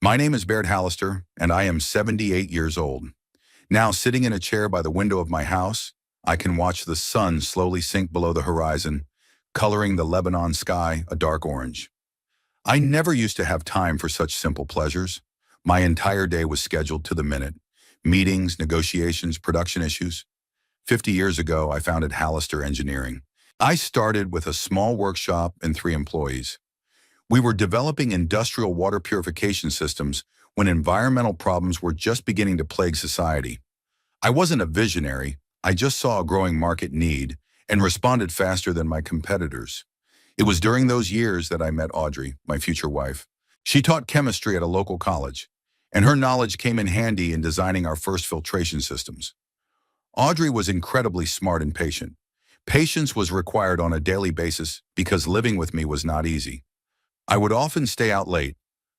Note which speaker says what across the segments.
Speaker 1: My name is Baird Hallister, and I am 78 years old. Now, sitting in a chair by the window of my house, I can watch the sun slowly sink below the horizon, coloring the Lebanon sky a dark orange. I never used to have time for such simple pleasures. My entire day was scheduled to the minute. Meetings, negotiations, production issues. 50 years ago, I founded Hallister Engineering. I started with a small workshop and 3 employees. We were developing industrial water purification systems when environmental problems were just beginning to plague society. I wasn't a visionary, I just saw a growing market need and responded faster than my competitors. It was during those years that I met Audrey, my future wife. She taught chemistry at a local college, and her knowledge came in handy in designing our first filtration systems. Audrey was incredibly smart and patient. Patience was required on a daily basis because living with me was not easy. I would often stay out late,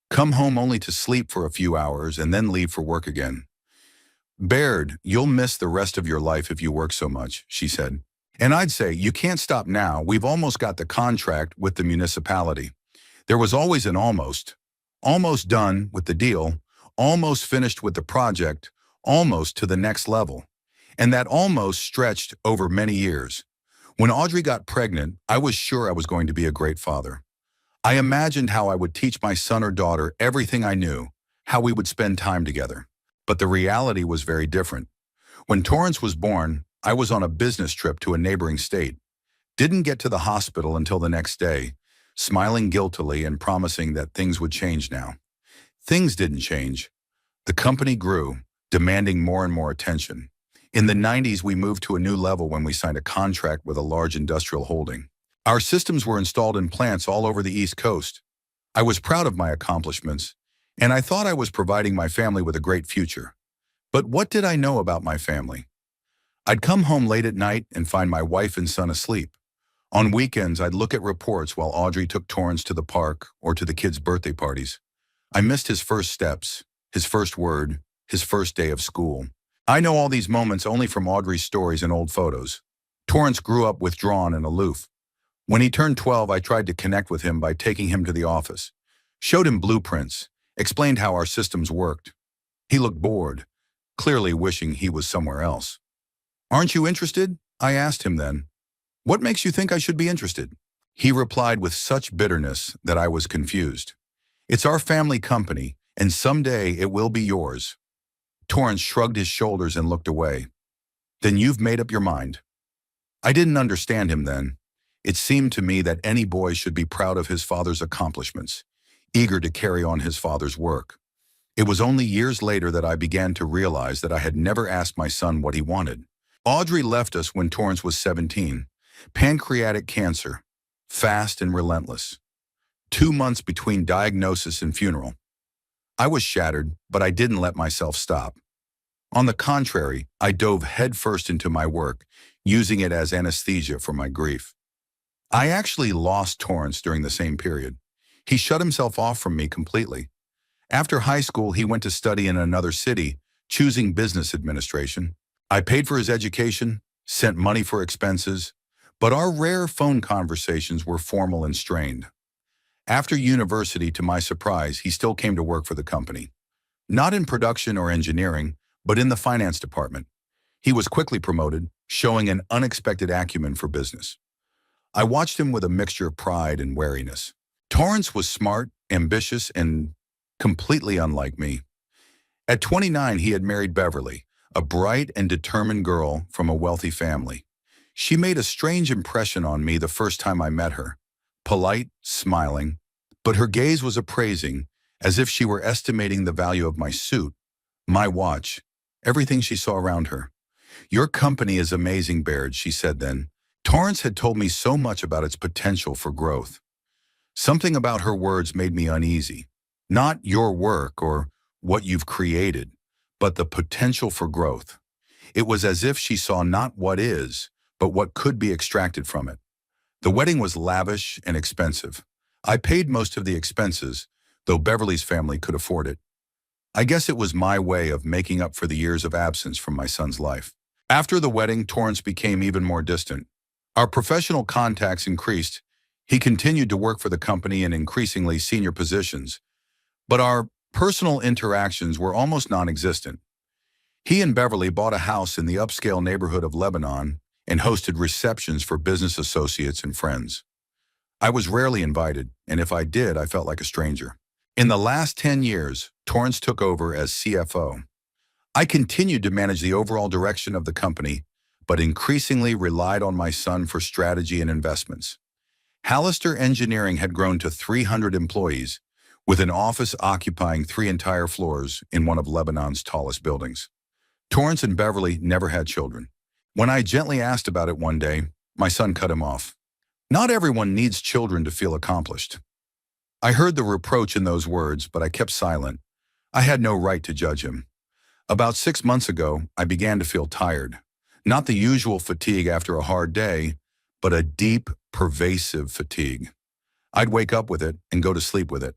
Speaker 1: come home only to sleep for a few hours and then leave for work again. "Baird, you'll miss the rest of your life if you work so much," she said. And I'd say, "You can't stop now. We've almost got the contract with the municipality." There was always an almost. Almost done with the deal, almost finished with the project, almost to the next level. And that almost stretched over many years. When Audrey got pregnant, I was sure I was going to be a great father. I imagined how I would teach my son or daughter everything I knew, how we would spend time together. But the reality was very different. When Torrance was born, I was on a business trip to a neighboring state. Didn't get to the hospital until the next day, smiling guiltily and promising that things would change now. Things didn't change. The company grew, demanding more and more attention. In the 90s, we moved to a new level when we signed a contract with a large industrial holding. Our systems were installed in plants all over the East Coast. I was proud of my accomplishments, and I thought I was providing my family with a great future. But what did I know about my family? I'd come home late at night and find my wife and son asleep. On weekends, I'd look at reports while Audrey took Torrance to the park or to the kids' birthday parties. I missed his first steps, his first word, his first day of school. I know all these moments only from Audrey's stories and old photos. Torrance grew up withdrawn and aloof. When he turned 12, I tried to connect with him by taking him to the office, showed him blueprints, explained how our systems worked. He looked bored, clearly wishing he was somewhere else. "Aren't you interested?" I asked him then. "What makes you think I should be interested?" He replied with such bitterness that I was confused. "It's our family company, and someday it will be yours." Torrance shrugged his shoulders and looked away. "Then you've made up your mind." I didn't understand him then. It seemed to me that any boy should be proud of his father's accomplishments, eager to carry on his father's work. It was only years later that I began to realize that I had never asked my son what he wanted. Audrey left us when Torrance was 17. Pancreatic cancer, fast and relentless. 2 months between diagnosis and funeral. I was shattered, but I didn't let myself stop. On the contrary, I dove headfirst into my work, using it as anesthesia for my grief. I actually lost Torrance during the same period. He shut himself off from me completely. After high school, he went to study in another city, choosing business administration. I paid for his education, sent money for expenses, but our rare phone conversations were formal and strained. After university, to my surprise, he still came to work for the company. Not in production or engineering, but in the finance department. He was quickly promoted, showing an unexpected acumen for business. I watched him with a mixture of pride and wariness. Torrance was smart, ambitious, and completely unlike me. At 29, he had married Beverly, a bright and determined girl from a wealthy family. She made a strange impression on me the first time I met her. Polite, smiling, but her gaze was appraising, as if she were estimating the value of my suit, my watch, everything she saw around her. "Your company is amazing, Baird," she said then. Torrance had told me so much about its potential for growth. Something about her words made me uneasy. Not your work or what you've created, but the potential for growth. It was as if she saw not what is, but what could be extracted from it. The wedding was lavish and expensive. I paid most of the expenses, though Beverly's family could afford it. I guess it was my way of making up for the years of absence from my son's life. After the wedding, Torrance became even more distant. Our professional contacts increased. He continued to work for the company in increasingly senior positions, but our Personal interactions were almost non-existent. He and Beverly bought a house in the upscale neighborhood of Lebanon and hosted receptions for business associates and friends. I was rarely invited, and if I did, I felt like a stranger. In the last 10 years, Torrance took over as CFO. I continued to manage the overall direction of the company, but increasingly relied on my son for strategy and investments. Hallister Engineering had grown to 300 employees, with an office occupying 3 entire floors in one of Lebanon's tallest buildings. Torrance and Beverly never had children. When I gently asked about it one day, my son cut him off. Not everyone needs children to feel accomplished. I heard the reproach in those words, but I kept silent. I had no right to judge him. About 6 months ago, I began to feel tired. Not the usual fatigue after a hard day, but a deep, pervasive fatigue. I'd wake up with it and go to sleep with it.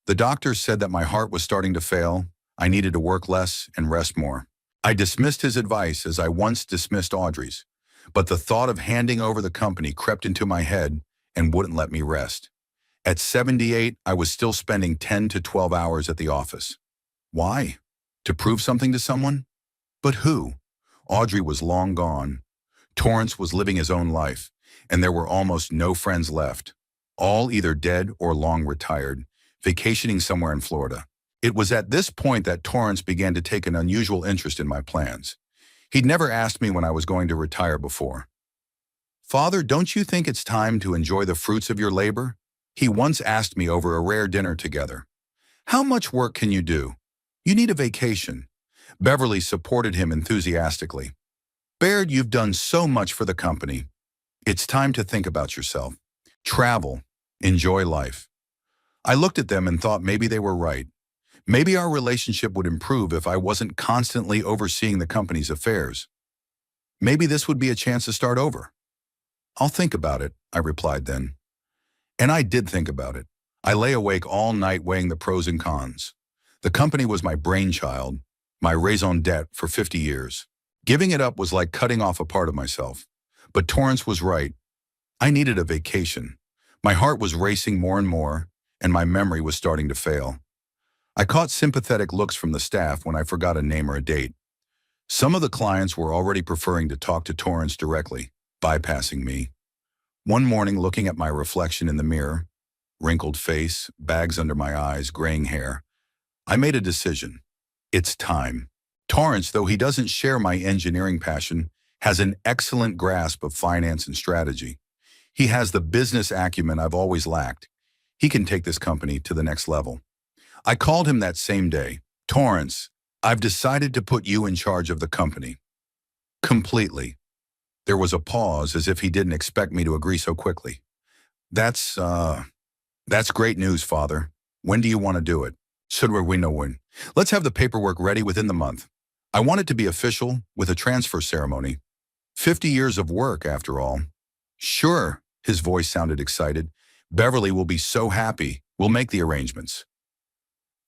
Speaker 1: The doctors said that my heart was starting to fail, I needed to work less and rest more. I dismissed his advice as I once dismissed Audrey's, but the thought of handing over the company crept into my head and wouldn't let me rest. At 78, I was still spending 10 to 12 hours at the office. Why? To prove something to someone? But who? Audrey was long gone. Torrance was living his own life, and there were almost no friends left, all either dead or long retired, vacationing somewhere in Florida. It was at this point that Torrance began to take an unusual interest in my plans. He'd never asked me when I was going to retire before. "Father, don't you think it's time to enjoy the fruits of your labor?" He once asked me over a rare dinner together. "How much work can you do? You need a vacation." Beverly supported him enthusiastically. "Baird, you've done so much for the company. It's time to think about yourself. Travel. Enjoy life." I looked at them and thought maybe they were right. Maybe our relationship would improve if I wasn't constantly overseeing the company's affairs. Maybe this would be a chance to start over. "I'll think about it," I replied then. And I did think about it. I lay awake all night weighing the pros and cons. The company was my brainchild, my raison d'etre for 50 years. Giving it up was like cutting off a part of myself. But Torrance was right. I needed a vacation. My heart was racing more and more, and my memory was starting to fail. I caught sympathetic looks from the staff when I forgot a name or a date. Some of the clients were already preferring to talk to Torrance directly, bypassing me. One morning, looking at my reflection in the mirror, wrinkled face, bags under my eyes, graying hair, I made a decision. It's time. Torrance, though he doesn't share my engineering passion, has an excellent grasp of finance and strategy. He has the business acumen I've always lacked. He can take this company to the next level. I called him that same day. "Torrance, I've decided to put you in charge of the company." Completely. There was a pause, as if he didn't expect me to agree so quickly. That's great news, Father. When do you want to do it?" "Should we know when? Let's have the paperwork ready within the month. I want it to be official, with a transfer ceremony. 50 years of work, after all." "Sure," his voice sounded excited. "Beverly will be so happy. We'll make the arrangements."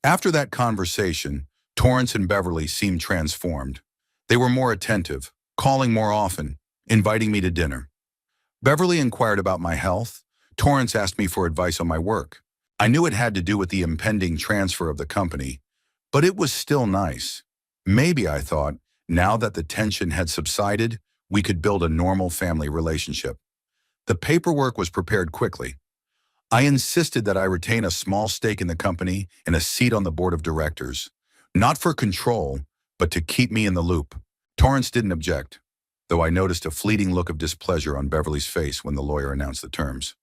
Speaker 1: After that conversation, Torrance and Beverly seemed transformed. They were more attentive, calling more often, inviting me to dinner. Beverly inquired about my health. Torrance asked me for advice on my work. I knew it had to do with the impending transfer of the company, but it was still nice. Maybe, I thought, now that the tension had subsided, we could build a normal family relationship. The paperwork was prepared quickly. I insisted that I retain a small stake in the company and a seat on the board of directors, not for control, but to keep me in the loop. Torrance didn't object, though I noticed a fleeting look of displeasure on Beverly's face when the lawyer announced the terms.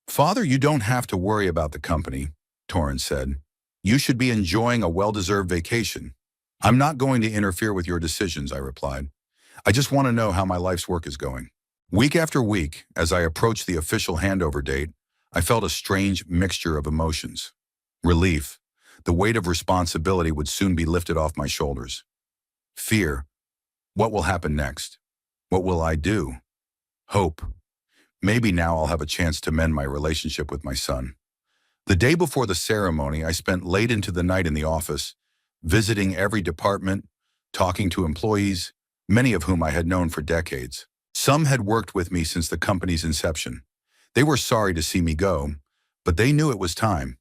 Speaker 1: "Father, you don't have to worry about the company," Torrance said. "You should be enjoying a well-deserved vacation." "I'm not going to interfere with your decisions," I replied. "I just want to know how my life's work is going." Week after week, as I approached the official handover date, I felt a strange mixture of emotions. Relief. The weight of responsibility would soon be lifted off my shoulders. Fear. What will happen next? What will I do? Hope. Maybe now I'll have a chance to mend my relationship with my son. The day before the ceremony, I spent late into the night in the office, visiting every department, talking to employees, many of whom I had known for decades. Some had worked with me since the company's inception. They were sorry to see me go, but they knew it was time.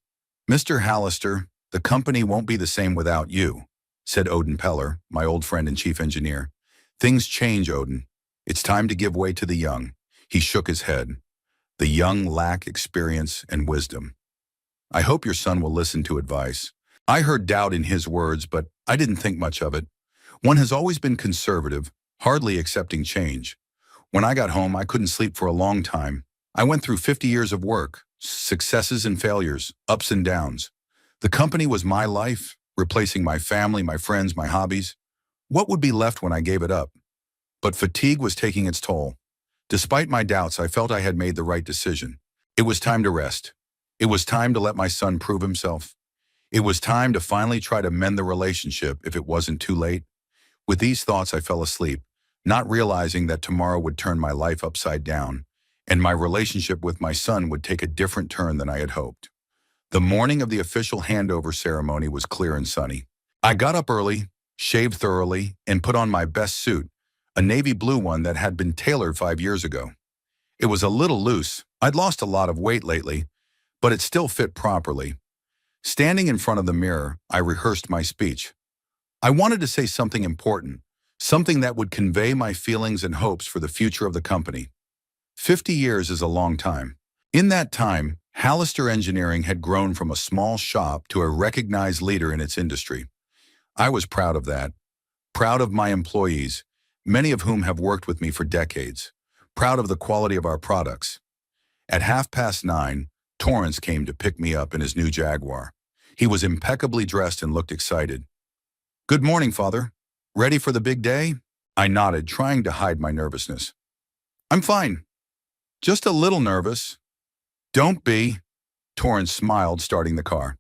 Speaker 1: "Mr. Hallister, The company won't be the same without you, said Odin Peller, my old friend and chief engineer. Things change, Odin. It's time to give way to the young. He shook his head. The young lack experience and wisdom. I hope your son will listen to advice. I heard doubt in his words, but I didn't think much of it. One has always been conservative, hardly accepting change. When I got home, I couldn't sleep for a long time. I went through 50 years of work, successes and failures, ups and downs. The company was my life, replacing my family, my friends, my hobbies. What would be left when I gave it up? But fatigue was taking its toll. Despite my doubts, I felt I had made the right decision. It was time to rest. It was time to let my son prove himself. It was time to finally try to mend the relationship if it wasn't too late. With these thoughts, I fell asleep, not realizing that tomorrow would turn my life upside down, and my relationship with my son would take a different turn than I had hoped. The morning of the official handover ceremony was clear and sunny. I got up early, shaved thoroughly, and put on my best suit, a navy blue one that had been tailored 5 years ago. It was a little loose. I'd lost a lot of weight lately, but it still fit properly. Standing in front of the mirror, I rehearsed my speech. I wanted to say something important, something that would convey my feelings and hopes for the future of the company. 50 years is a long time. In that time, Hallister Engineering had grown from a small shop to a recognized leader in its industry. I was proud of that. Proud of my employees, many of whom have worked with me for decades. Proud of the quality of our products. At 9:30, Torrance came to pick me up in his new Jaguar. He was impeccably dressed and looked excited. "Good morning, Father. Ready for the big day?" I nodded, trying to hide my nervousness. "I'm fine. Just a little nervous." "Don't be." Torrance smiled, starting the car.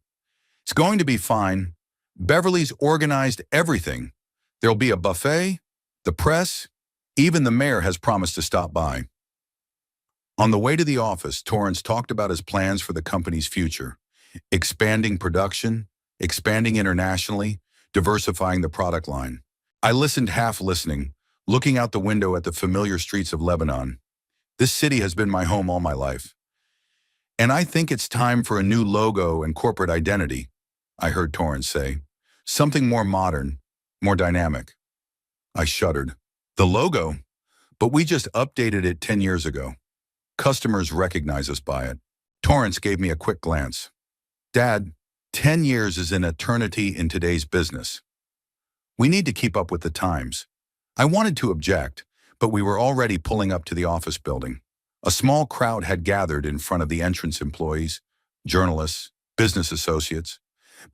Speaker 1: "It's going to be fine. Beverly's organized everything. There'll be a buffet, the press, even the mayor has promised to stop by." On the way to the office, Torrance talked about his plans for the company's future, expanding production, expanding internationally, diversifying the product line. I listened half listening, looking out the window at the familiar streets of Lebanon. This city has been my home all my life. "And I think it's time for a new logo and corporate identity," I heard Torrance say. "Something more modern, more dynamic." I shuddered. "The logo? But we just updated it 10 years ago. Customers recognize us by it." Torrance gave me a quick glance. "Dad, 10 years is an eternity in today's business. We need to keep up with the times." I wanted to object, but we were already pulling up to the office building. A small crowd had gathered in front of the entrance. Employees, journalists, business associates.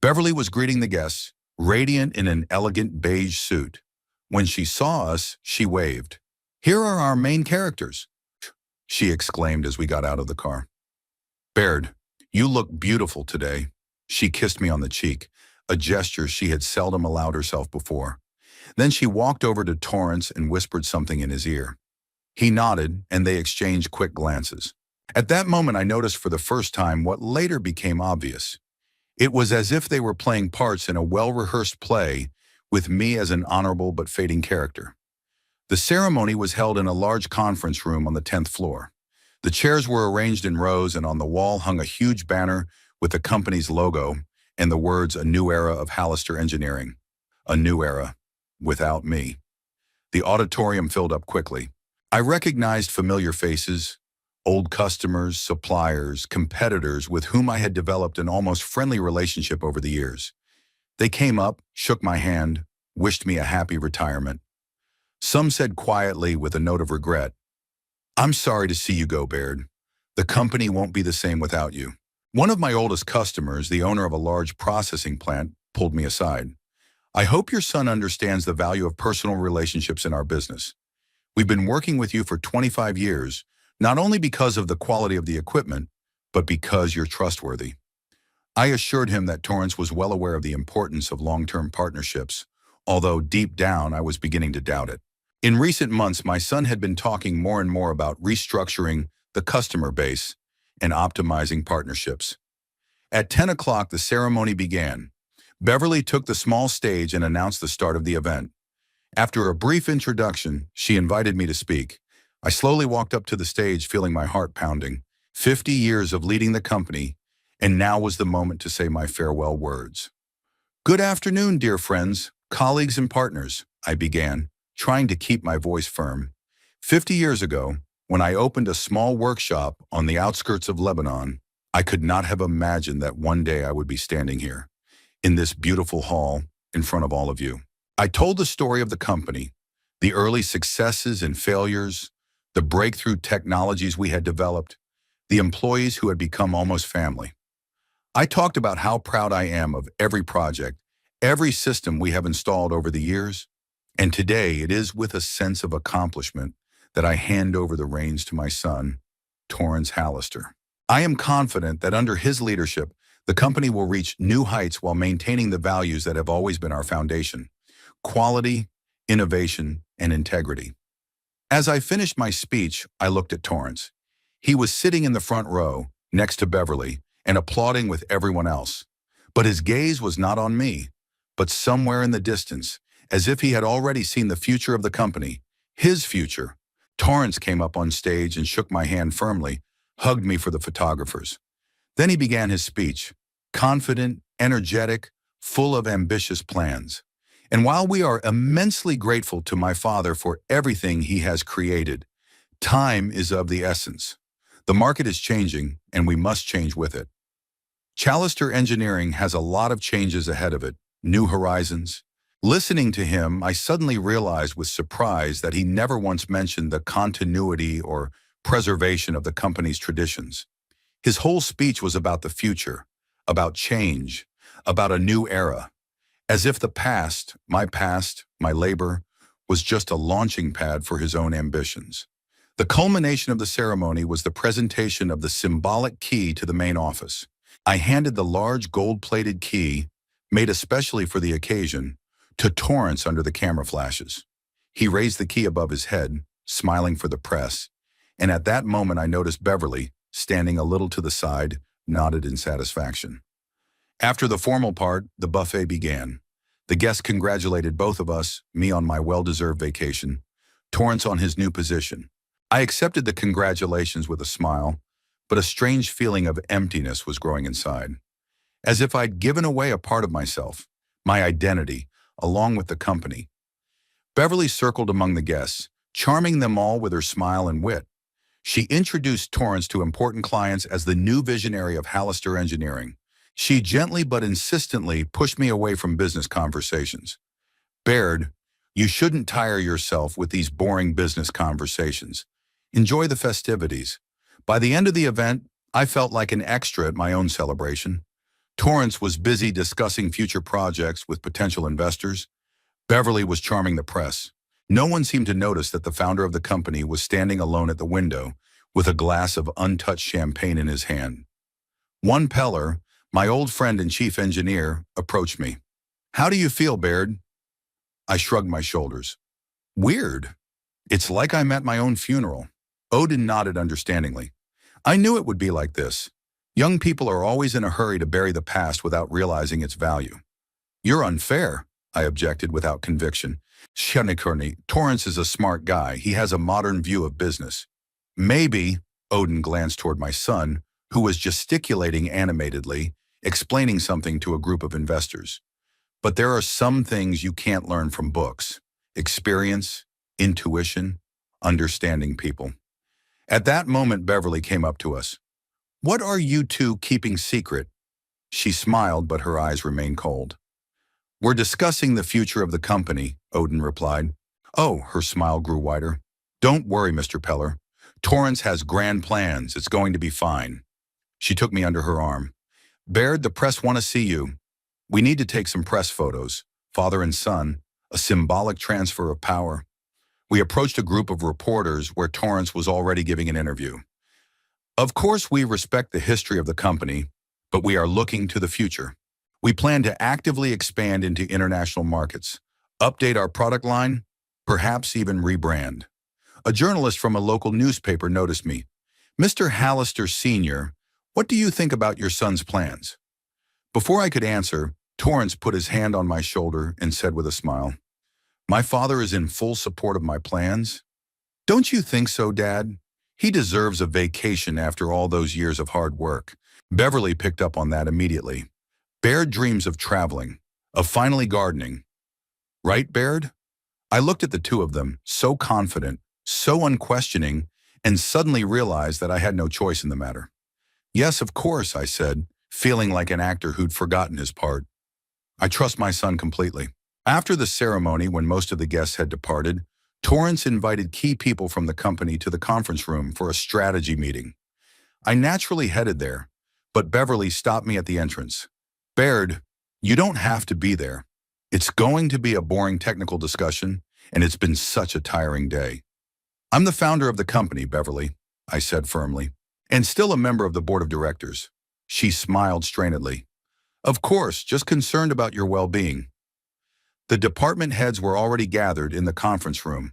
Speaker 1: Beverly was greeting the guests, radiant in an elegant beige suit. When she saw us, she waved. "Here are our main characters," she exclaimed as we got out of the car. "Baird, you look beautiful today." She kissed me on the cheek, a gesture she had seldom allowed herself before. Then she walked over to Torrance and whispered something in his ear. He nodded, and they exchanged quick glances. At that moment, I noticed for the first time what later became obvious. It was as if they were playing parts in a well-rehearsed play, with me as an honorable but fading character. The ceremony was held in a large conference room on the 10th floor. The chairs were arranged in rows, and on the wall hung a huge banner with the company's logo and the words, "A new era of Hallister Engineering." A new era. Without me. The auditorium filled up quickly. I recognized familiar faces, old customers, suppliers, competitors with whom I had developed an almost friendly relationship over the years. They came up, shook my hand, wished me a happy retirement. Some said quietly with a note of regret, "I'm sorry to see you go, Baird. The company won't be the same without you." One of my oldest customers, the owner of a large processing plant, pulled me aside. "I hope your son understands the value of personal relationships in our business. We've been working with you for 25 years, not only because of the quality of the equipment, but because you're trustworthy." I assured him that Torrance was well aware of the importance of long-term partnerships, although deep down I was beginning to doubt it. In recent months, my son had been talking more and more about restructuring the customer base and optimizing partnerships. At 10 o'clock, the ceremony began. Beverly took the small stage and announced the start of the event. After a brief introduction, she invited me to speak. I slowly walked up to the stage, feeling my heart pounding. 50 years of leading the company, And now was the moment to say my farewell words. "Good afternoon, dear friends, colleagues and partners," I began, trying to keep my voice firm. 50 years ago, when I opened a small workshop on the outskirts of Lebanon, I could not have imagined that one day I would be standing here, in this beautiful hall, in front of all of you. I told the story of the company, the early successes and failures, the breakthrough technologies we had developed, the employees who had become almost family. I talked about how proud I am of every project, every system we have installed over the years, and today it is with a sense of accomplishment that I hand over the reins to my son, Torrance Hallister. I am confident that under his leadership, the company will reach new heights while maintaining the values that have always been our foundation: quality, innovation, and integrity. As I finished my speech, I looked at Torrance. He was sitting in the front row, next to Beverly, and applauding with everyone else. But his gaze was not on me, but somewhere in the distance, as if he had already seen the future of the company, his future. Torrance came up on stage and shook my hand firmly, hugged me for the photographers. Then he began his speech, confident, energetic, full of ambitious plans. And while we are immensely grateful to my father for everything he has created, time is of the essence. The market is changing, and we must change with it. Hallister Engineering has a lot of changes ahead of it, new horizons. Listening to him, I suddenly realized with surprise that he never once mentioned the continuity or preservation of the company's traditions. His whole speech was about the future, about change, about a new era, as if the past, my labor, was just a launching pad for his own ambitions. The culmination of the ceremony was the presentation of the symbolic key to the main office. I handed the large gold-plated key, made especially for the occasion, to Torrance under the camera flashes. He raised the key above his head, smiling for the press, and at that moment I noticed Beverly, standing a little to the side, nodded in satisfaction. After the formal part, the buffet began. The guests congratulated both of us, me on my well-deserved vacation, Torrance on his new position. I accepted the congratulations with a smile, but a strange feeling of emptiness was growing inside, as if I'd given away a part of myself, my identity, along with the company. Beverly circled among the guests, charming them all with her smile and wit. She introduced Torrance to important clients as the new visionary of Hallister Engineering. She gently but insistently pushed me away from business conversations. "Baird, you shouldn't tire yourself with these boring business conversations. Enjoy the festivities." By the end of the event, I felt like an extra at my own celebration. Torrance was busy discussing future projects with potential investors. Beverly was charming the press. No one seemed to notice that the founder of the company was standing alone at the window with a glass of untouched champagne in his hand. One Peller, my old friend and chief engineer, approached me. "How do you feel, Baird?" I shrugged my shoulders. "Weird. It's like I'm at my own funeral." Odin nodded understandingly. "I knew it would be like this. Young people are always in a hurry to bury the past without realizing its value." "You're unfair," I objected without conviction. "Shenikurni, Torrance is a smart guy. He has a modern view of business." "Maybe," Odin glanced toward my son, who was gesticulating animatedly, explaining something to a group of investors. "But there are some things you can't learn from books: experience, intuition, understanding people." At that moment, Beverly came up to us. "What are you two keeping secret?" She smiled, but her eyes remained cold. "We're discussing the future of the company," Odin replied. "Oh," her smile grew wider. "Don't worry, Mr. Peller. Torrance has grand plans. It's going to be fine." She took me under her arm. "Baird, the press want to see you. We need to take some press photos, father and son, a symbolic transfer of power." We approached a group of reporters where Torrance was already giving an interview. "Of course, we respect the history of the company, but we are looking to the future. We plan to actively expand into international markets, update our product line, perhaps even rebrand." A journalist from a local newspaper noticed me. "Mr. Hallister Sr., what do you think about your son's plans?" Before I could answer, Torrance put his hand on my shoulder and said with a smile, "My father is in full support of my plans." "Don't you think so, Dad? He deserves a vacation after all those years of hard work." Beverly picked up on that immediately. Baird dreams of traveling, of finally gardening. Right, Baird? I looked at the two of them, so confident, so unquestioning, and suddenly realized that I had no choice in the matter. Yes, of course, I said, feeling like an actor who'd forgotten his part. I trust my son completely. After the ceremony, when most of the guests had departed, Torrance invited key people from the company to the conference room for a strategy meeting. I naturally headed there, but Beverly stopped me at the entrance. Baird, you don't have to be there. It's going to be a boring technical discussion, and it's been such a tiring day. I'm the founder of the company, Beverly, I said firmly, and still a member of the board of directors. She smiled strainedly. Of course, just concerned about your well-being. The department heads were already gathered in the conference room.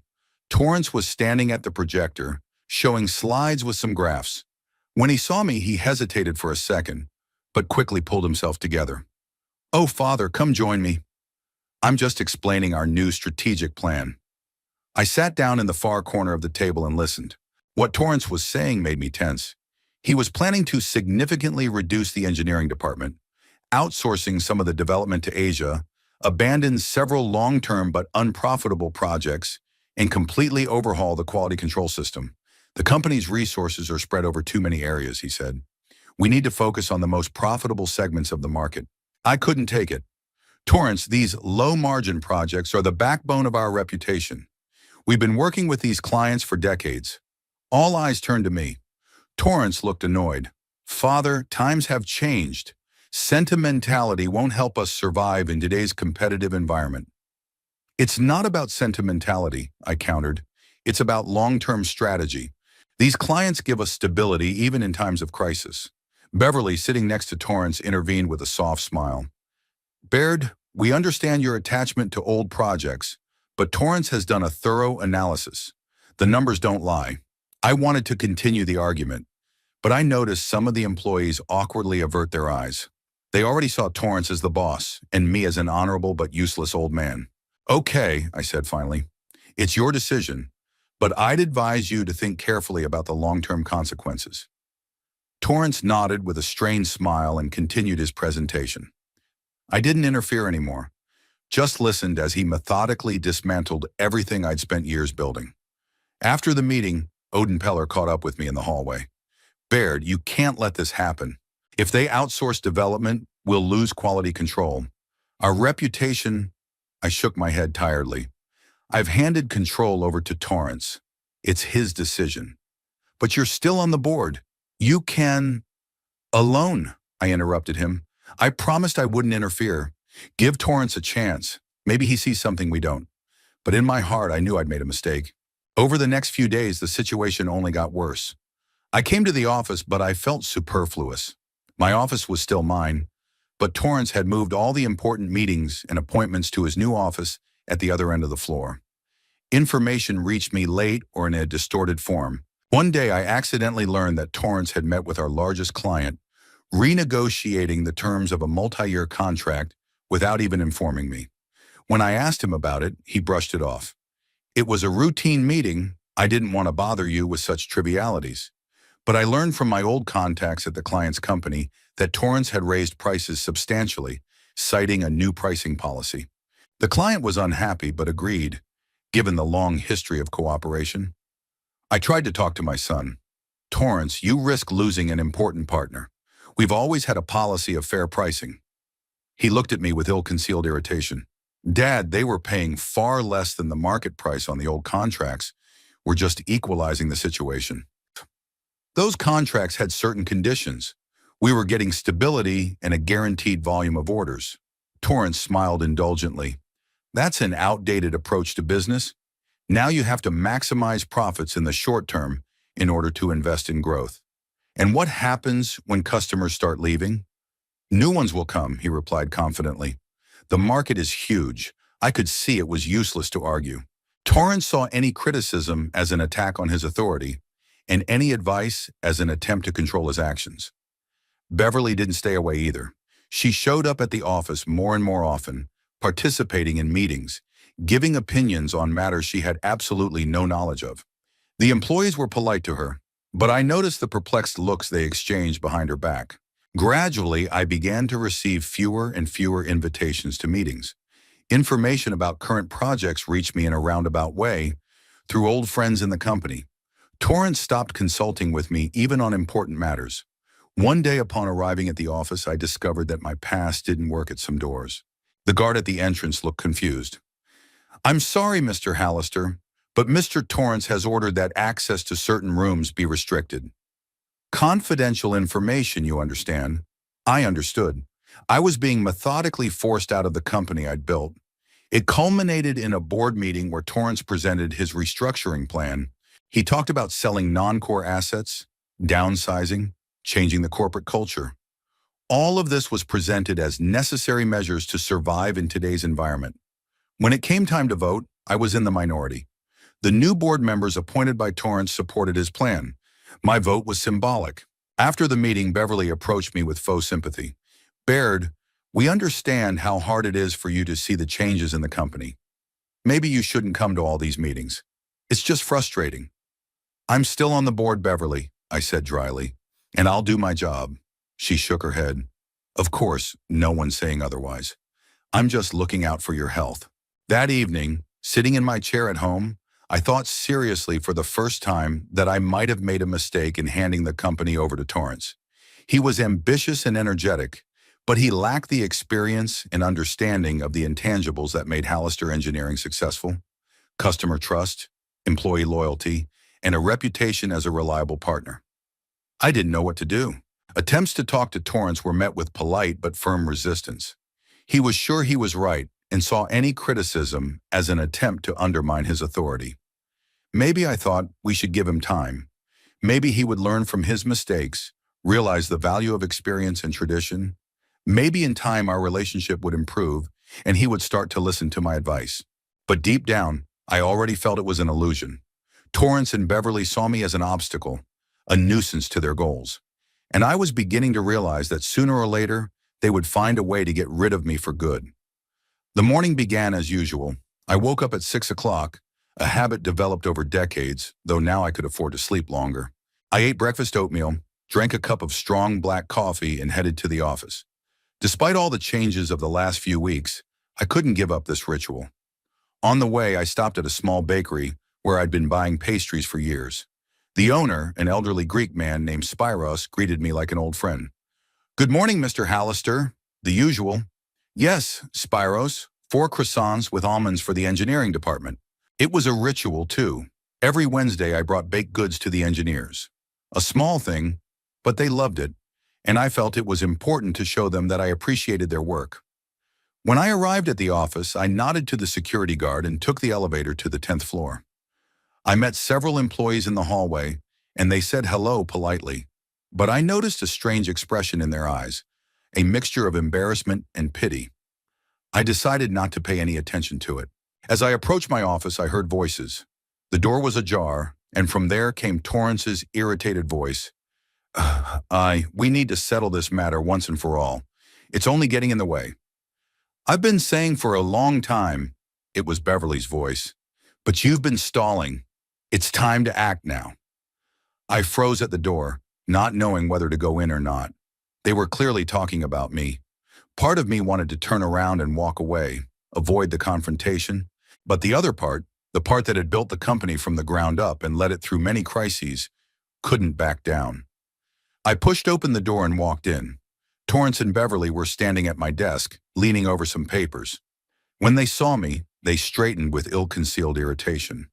Speaker 1: Torrance was standing at the projector, showing slides with some graphs. When he saw me, he hesitated for a second, but quickly pulled himself together. Oh, Father, come join me. I'm just explaining our new strategic plan. I sat down in the far corner of the table and listened. What Torrance was saying made me tense. He was planning to significantly reduce the engineering department, outsourcing some of the development to Asia, abandon several long-term but unprofitable projects, and completely overhaul the quality control system. The company's resources are spread over too many areas, he said. We need to focus on the most profitable segments of the market. I couldn't take it. Torrance, these low-margin projects are the backbone of our reputation. We've been working with these clients for decades. All eyes turned to me. Torrance looked annoyed. Father, times have changed. Sentimentality won't help us survive in today's competitive environment. It's not about sentimentality, I countered. It's about long-term strategy. These clients give us stability even in times of crisis. Beverly, sitting next to Torrance, intervened with a soft smile. Baird, we understand your attachment to old projects, but Torrance has done a thorough analysis. The numbers don't lie. I wanted to continue the argument, but I noticed some of the employees awkwardly avert their eyes. They already saw Torrance as the boss, and me as an honorable but useless old man. Okay, I said finally. It's your decision, but I'd advise you to think carefully about the long-term consequences. Torrance nodded with a strained smile and continued his presentation. I didn't interfere anymore, just listened as he methodically dismantled everything I'd spent years building. After the meeting, Odin Peller caught up with me in the hallway. Baird, you can't let this happen. If they outsource development, we'll lose quality control. Our reputation... I shook my head tiredly. I've handed control over to Torrance. It's his decision. But you're still on the board. You can... Alone, I interrupted him. I promised I wouldn't interfere. Give Torrance a chance. Maybe he sees something we don't. But in my heart, I knew I'd made a mistake. Over the next few days, the situation only got worse. I came to the office, but I felt superfluous. My office was still mine, but Torrance had moved all the important meetings and appointments to his new office at the other end of the floor. Information reached me late or in a distorted form. One day, I accidentally learned that Torrance had met with our largest client, renegotiating the terms of a multi-year contract without even informing me. When I asked him about it, he brushed it off. It was a routine meeting. I didn't want to bother you with such trivialities. But I learned from my old contacts at the client's company that Torrance had raised prices substantially, citing a new pricing policy. The client was unhappy but agreed, given the long history of cooperation. I tried to talk to my son. Torrance, you risk losing an important partner. We've always had a policy of fair pricing. He looked at me with ill-concealed irritation. Dad, they were paying far less than the market price on the old contracts. We're just equalizing the situation. Those contracts had certain conditions. We were getting stability and a guaranteed volume of orders. Torrance smiled indulgently. That's an outdated approach to business. Now you have to maximize profits in the short term in order to invest in growth. And what happens when customers start leaving? New ones will come, he replied confidently. The market is huge. I could see it was useless to argue. Torrance saw any criticism as an attack on his authority, and any advice as an attempt to control his actions. Beverly didn't stay away either. She showed up at the office more and more often, participating in meetings, giving opinions on matters she had absolutely no knowledge of. The employees were polite to her, but I noticed the perplexed looks they exchanged behind her back. Gradually, I began to receive fewer and fewer invitations to meetings. Information about current projects reached me in a roundabout way through old friends in the company. Torrance stopped consulting with me even on important matters. One day upon arriving at the office, I discovered that my pass didn't work at some doors. The guard at the entrance looked confused. "I'm sorry, Mr. Hallister, but Mr. Torrance has ordered that access to certain rooms be restricted." Confidential information, you understand. I understood. I was being methodically forced out of the company I'd built. It culminated in a board meeting where Torrance presented his restructuring plan. He talked about selling non-core assets, downsizing, changing the corporate culture. All of this was presented as necessary measures to survive in today's environment. When it came time to vote, I was in the minority. The new board members appointed by Torrance supported his plan. My vote was symbolic. After the meeting, Beverly approached me with faux sympathy. "Baird, we understand how hard it is for you to see the changes in the company. Maybe you shouldn't come to all these meetings. It's just frustrating." "I'm still on the board, Beverly," I said dryly, "and I'll do my job." She shook her head. "Of course, no one's saying otherwise. I'm just looking out for your health." That evening, sitting in my chair at home, I thought seriously for the first time that I might have made a mistake in handing the company over to Torrance. He was ambitious and energetic, but he lacked the experience and understanding of the intangibles that made Hallister Engineering successful: customer trust, employee loyalty, and a reputation as a reliable partner. I didn't know what to do. Attempts to talk to Torrance were met with polite but firm resistance. He was sure he was right and saw any criticism as an attempt to undermine his authority. Maybe I thought we should give him time. Maybe he would learn from his mistakes, realize the value of experience and tradition. Maybe in time our relationship would improve and he would start to listen to my advice. But deep down, I already felt it was an illusion. Torrance and Beverly saw me as an obstacle, a nuisance to their goals. And I was beginning to realize that sooner or later, they would find a way to get rid of me for good. The morning began as usual. I woke up at 6 o'clock, a habit developed over decades, though now I could afford to sleep longer. I ate breakfast oatmeal, drank a cup of strong black coffee, and headed to the office. Despite all the changes of the last few weeks, I couldn't give up this ritual. On the way, I stopped at a small bakery where I'd been buying pastries for years. The owner, an elderly Greek man named Spiros, greeted me like an old friend. "Good morning, Mr. Hallister." The usual. "Yes, Spiros, 4 croissants with almonds for the engineering department." It was a ritual, too. Every Wednesday, I brought baked goods to the engineers. A small thing, but they loved it, and I felt it was important to show them that I appreciated their work. When I arrived at the office, I nodded to the security guard and took the elevator to the 10th floor. I met several employees in the hallway, and they said hello politely, but I noticed a strange expression in their eyes, a mixture of embarrassment and pity. I decided not to pay any attention to it. As I approached my office, I heard voices. The door was ajar, and from there came Torrance's irritated voice. We need to settle this matter once and for all. It's only getting in the way." "I've been saying for a long time," it was Beverly's voice, "but you've been stalling. It's time to act now." I froze at the door, not knowing whether to go in or not. They were clearly talking about me. Part of me wanted to turn around and walk away, avoid the confrontation, but the other part, the part that had built the company from the ground up and led it through many crises, couldn't back down. I pushed open the door and walked in. Torrance and Beverly were standing at my desk, leaning over some papers. When they saw me, they straightened with ill-concealed irritation.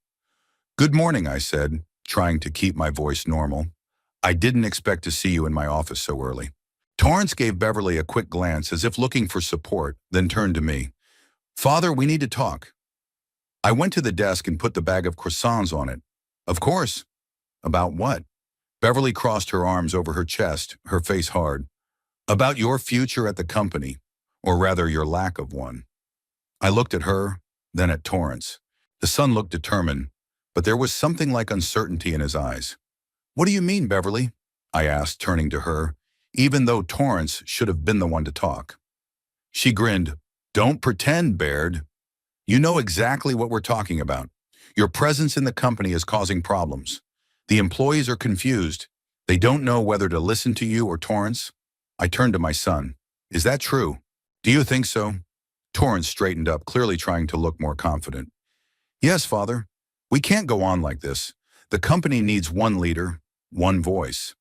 Speaker 1: "Good morning," I said, trying to keep my voice normal. "I didn't expect to see you in my office so early." Torrance gave Beverly a quick glance as if looking for support, then turned to me. "Father, we need to talk." I went to the desk and put the bag of croissants on it. "Of course." "About what?" Beverly crossed her arms over her chest, her face hard. "About your future at the company, or rather your lack of one." I looked at her, then at Torrance. The son looked determined, but there was something like uncertainty in his eyes. "What do you mean, Beverly?" I asked, turning to her, even though Torrance should have been the one to talk. She grinned. "Don't pretend, Baird. You know exactly what we're talking about. Your presence in the company is causing problems. The employees are confused. They don't know whether to listen to you or Torrance." I turned to my son. Is that true? Do you think so? Torrance straightened up, clearly trying to look more confident. Yes, father. We can't go on like this. The company needs one leader, one voice.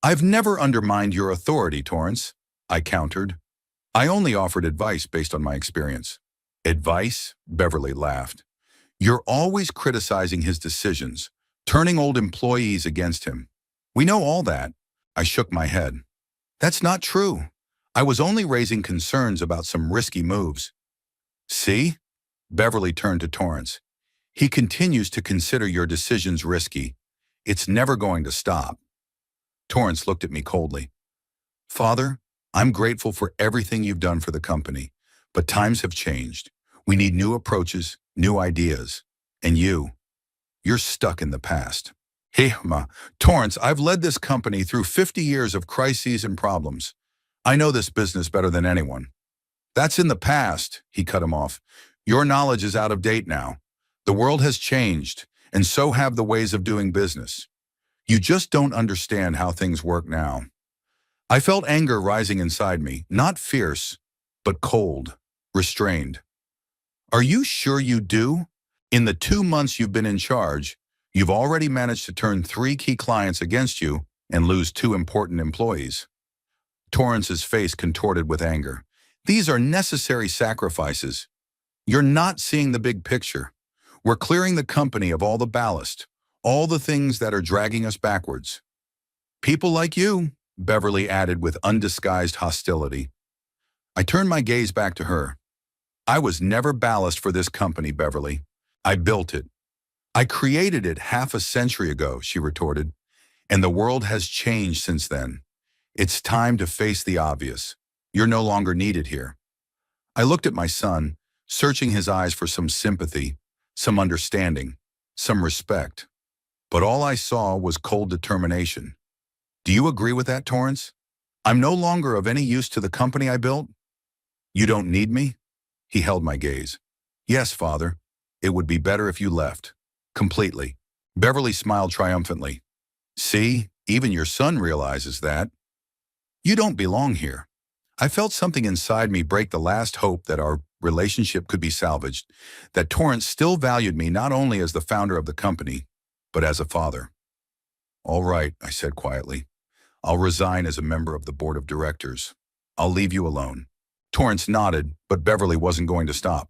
Speaker 1: I've never undermined your authority, Torrance, I countered. I only offered advice based on my experience. Advice? Beverly laughed. You're always criticizing his decisions, turning old employees against him. We know all that. I shook my head. That's not true. I was only raising concerns about some risky moves. See? Beverly turned to Torrance. He continues to consider your decisions risky. It's never going to stop. Torrance looked at me coldly. Father, I'm grateful for everything you've done for the company, but times have changed. We need new approaches, new ideas. And you're stuck in the past. Hey, Torrance, I've led this company through 50 years of crises and problems. I know this business better than anyone. That's in the past, he cut him off. Your knowledge is out of date now. The world has changed, and so have the ways of doing business. You just don't understand how things work now. I felt anger rising inside me, not fierce, but cold, restrained. Are you sure you do? In the 2 months you've been in charge, you've already managed to turn 3 key clients against you and lose 2 important employees. Torrance's face contorted with anger. These are necessary sacrifices. You're not seeing the big picture. We're clearing the company of all the ballast, all the things that are dragging us backwards. People like you, Beverly added with undisguised hostility. I turned my gaze back to her. I was never ballast for this company, Beverly. I built it. I created it half a century ago, she retorted, and the world has changed since then. It's time to face the obvious. You're no longer needed here. I looked at my son, searching his eyes for some sympathy, some understanding, some respect. But all I saw was cold determination. Do you agree with that, Torrance? I'm no longer of any use to the company I built? You don't need me? He held my gaze. Yes, father. It would be better if you left. Completely. Beverly smiled triumphantly. See, even your son realizes that. You don't belong here. I felt something inside me break the last hope that our relationship could be salvaged, that Torrance still valued me not only as the founder of the company, but as a father. All right, I said quietly. I'll resign as a member of the board of directors. I'll leave you alone. Torrance nodded, but Beverly wasn't going to stop.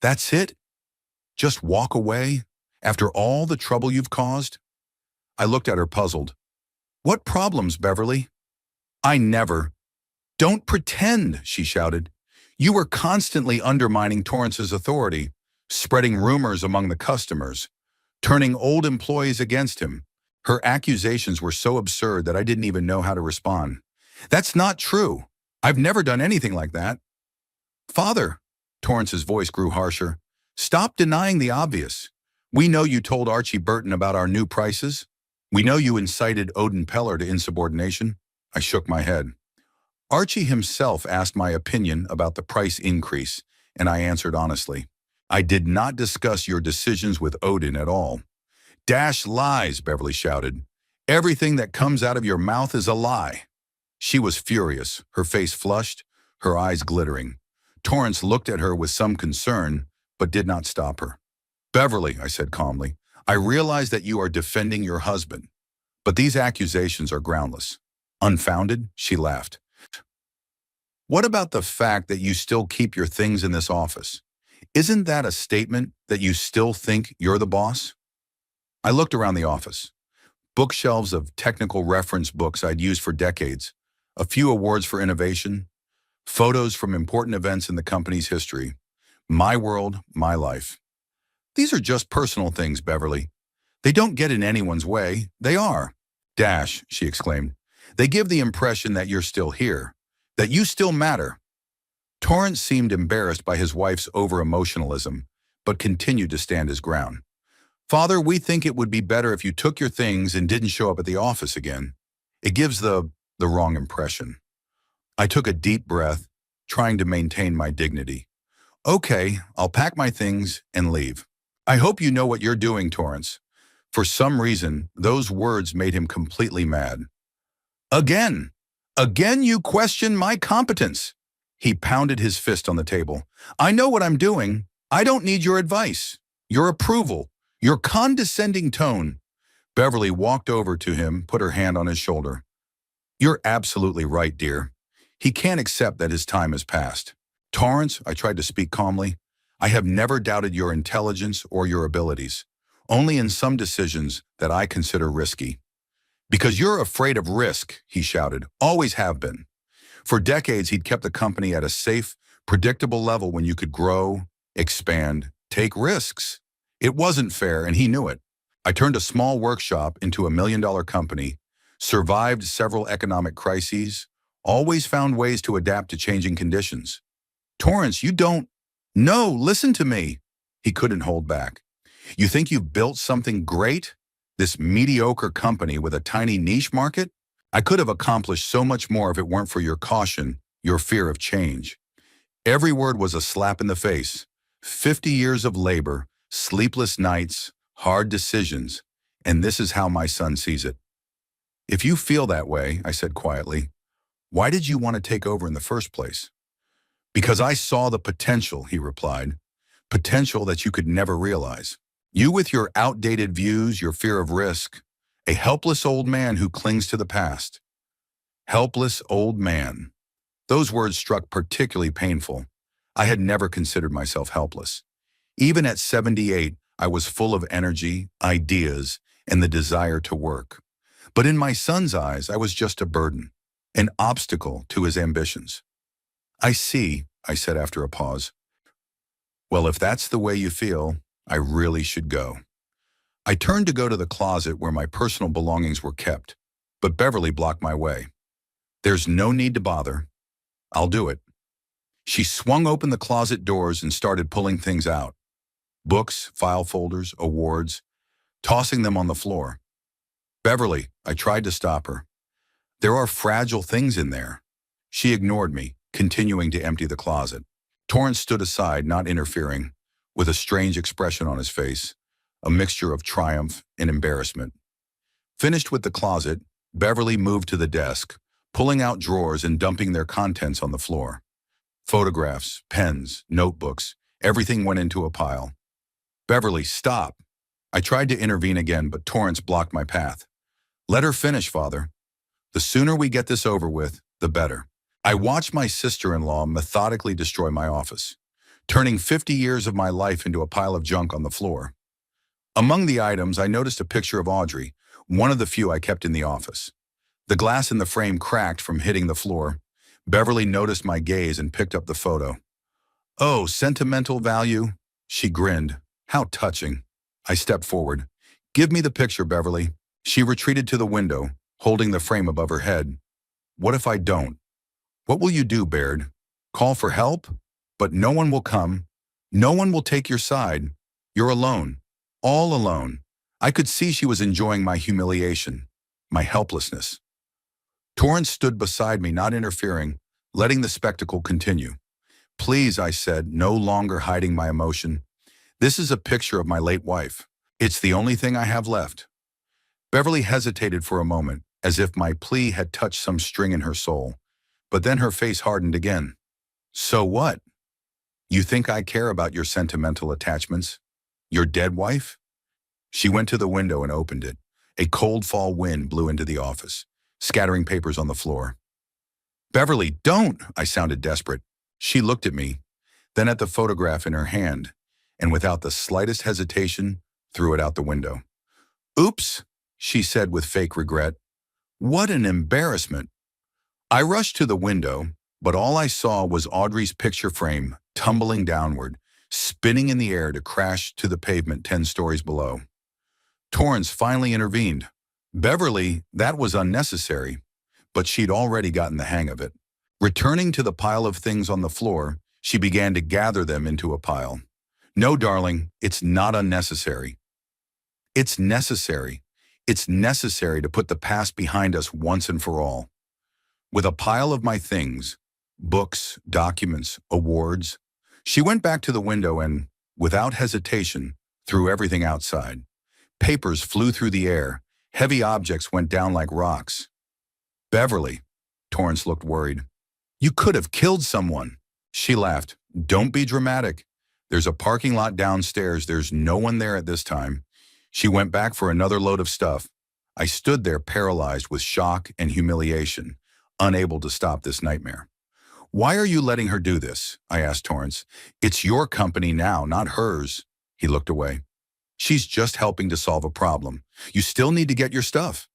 Speaker 1: That's it? Just walk away? After all the trouble you've caused? I looked at her puzzled. What problems, Beverly? I never. Don't pretend, she shouted. You were constantly undermining Torrance's authority, spreading rumors among the customers, turning old employees against him. Her accusations were so absurd that I didn't even know how to respond. That's not true. I've never done anything like that. Father, Torrance's voice grew harsher, stop denying the obvious. We know you told Archie Burton about our new prices. We know you incited Odin Peller to insubordination. I shook my head. Archie himself asked my opinion about the price increase, and I answered honestly. I did not discuss your decisions with Odin at all. Dash lies, Beverly shouted. Everything that comes out of your mouth is a lie. She was furious, her face flushed, her eyes glittering. Torrance looked at her with some concern, but did not stop her. Beverly, I said calmly, I realize that you are defending your husband, but these accusations are groundless. Unfounded? She laughed. What about the fact that you still keep your things in this office? Isn't that a statement that you still think you're the boss? I looked around the office. Bookshelves of technical reference books I'd used for decades, a few awards for innovation, photos from important events in the company's history. My world, my life. These are just personal things, Beverly. They don't get in anyone's way. They are. Dash, she exclaimed. They give the impression that you're still here, that you still matter. Torrance seemed embarrassed by his wife's over-emotionalism, but continued to stand his ground. Father, we think it would be better if you took your things and didn't show up at the office again. It gives the wrong impression. I took a deep breath, trying to maintain my dignity. Okay, I'll pack my things and leave. I hope you know what you're doing, Torrance. For some reason, those words made him completely mad. Again, Again, you question my competence. He pounded his fist on the table. I know what I'm doing. I don't need your advice, your approval, your condescending tone. Beverly walked over to him, put her hand on his shoulder. You're absolutely right, dear. He can't accept that his time has passed. Torrance, I tried to speak calmly, I have never doubted your intelligence or your abilities, only in some decisions that I consider risky. Because you're afraid of risk, he shouted, always have been. For decades, he'd kept the company at a safe, predictable level when you could grow, expand, take risks. It wasn't fair, and he knew it. I turned a small workshop into $1 million company, survived several economic crises, always found ways to adapt to changing conditions. Torrance, you don't... No, listen to me. He couldn't hold back. You think you've built something great? This mediocre company with a tiny niche market? I could have accomplished so much more if it weren't for your caution, your fear of change. Every word was a slap in the face. 50 years of labor, sleepless nights, hard decisions, and this is how my son sees it. If you feel that way, I said quietly, why did you want to take over in the first place? Because I saw the potential, he replied, potential that you could never realize. You with your outdated views, your fear of risk, a helpless old man who clings to the past. Helpless old man. Those words struck particularly painful. I had never considered myself helpless. Even at 78, I was full of energy, ideas, and the desire to work. But in my son's eyes, I was just a burden, an obstacle to his ambitions. I see, I said after a pause. Well, if that's the way you feel, I really should go. I turned to go to the closet where my personal belongings were kept, but Beverly blocked my way. There's no need to bother. I'll do it. She swung open the closet doors and started pulling things out. Books, file folders, awards, tossing them on the floor. Beverly, I tried to stop her. There are fragile things in there. She ignored me, continuing to empty the closet. Torrance stood aside, not interfering, with a strange expression on his face, a mixture of triumph and embarrassment. Finished with the closet, Beverly moved to the desk, pulling out drawers and dumping their contents on the floor. Photographs, pens, notebooks, everything went into a pile. Beverly, stop. I tried to intervene again, but Torrance blocked my path. Let her finish, Father. The sooner we get this over with, the better. I watched my sister-in-law methodically destroy my office, turning 50 years of my life into a pile of junk on the floor. Among the items, I noticed a picture of Audrey, one of the few I kept in the office. The glass in the frame cracked from hitting the floor. Beverly noticed my gaze and picked up the photo. Oh, sentimental value? She grinned. How touching. I stepped forward. Give me the picture, Beverly. She retreated to the window, holding the frame above her head. What if I don't? What will you do, Baird? Call for help? But no one will come. No one will take your side. You're alone. All alone. I could see she was enjoying my humiliation, my helplessness. Torrance stood beside me, not interfering, letting the spectacle continue. Please, I said, no longer hiding my emotion. This is a picture of my late wife. It's the only thing I have left. Beverly hesitated for a moment, as if my plea had touched some string in her soul, but then her face hardened again. So what? You think I care about your sentimental attachments? Your dead wife? She went to the window and opened it. A cold fall wind blew into the office, scattering papers on the floor. Beverly, don't! I sounded desperate. She looked at me, then at the photograph in her hand, and without the slightest hesitation, threw it out the window. Oops, she said with fake regret. What an embarrassment. I rushed to the window, but all I saw was Audrey's picture frame tumbling downward, spinning in the air to crash to the pavement 10 stories below. Torrance finally intervened. Beverly, that was unnecessary, but she'd already gotten the hang of it. Returning to the pile of things on the floor, she began to gather them into a pile. No, darling, it's not unnecessary. It's necessary. It's necessary to put the past behind us once and for all. With a pile of my things, books, documents, awards, she went back to the window and, without hesitation, threw everything outside. Papers flew through the air. Heavy objects went down like rocks. Beverly, Torrance looked worried. You could have killed someone. She laughed. Don't be dramatic. There's a parking lot downstairs. There's no one there at this time. She went back for another load of stuff. I stood there paralyzed with shock and humiliation, unable to stop this nightmare. Why are you letting her do this? I asked Torrance. It's your company now, not hers. He looked away. She's just helping to solve a problem. You still need to get your stuff.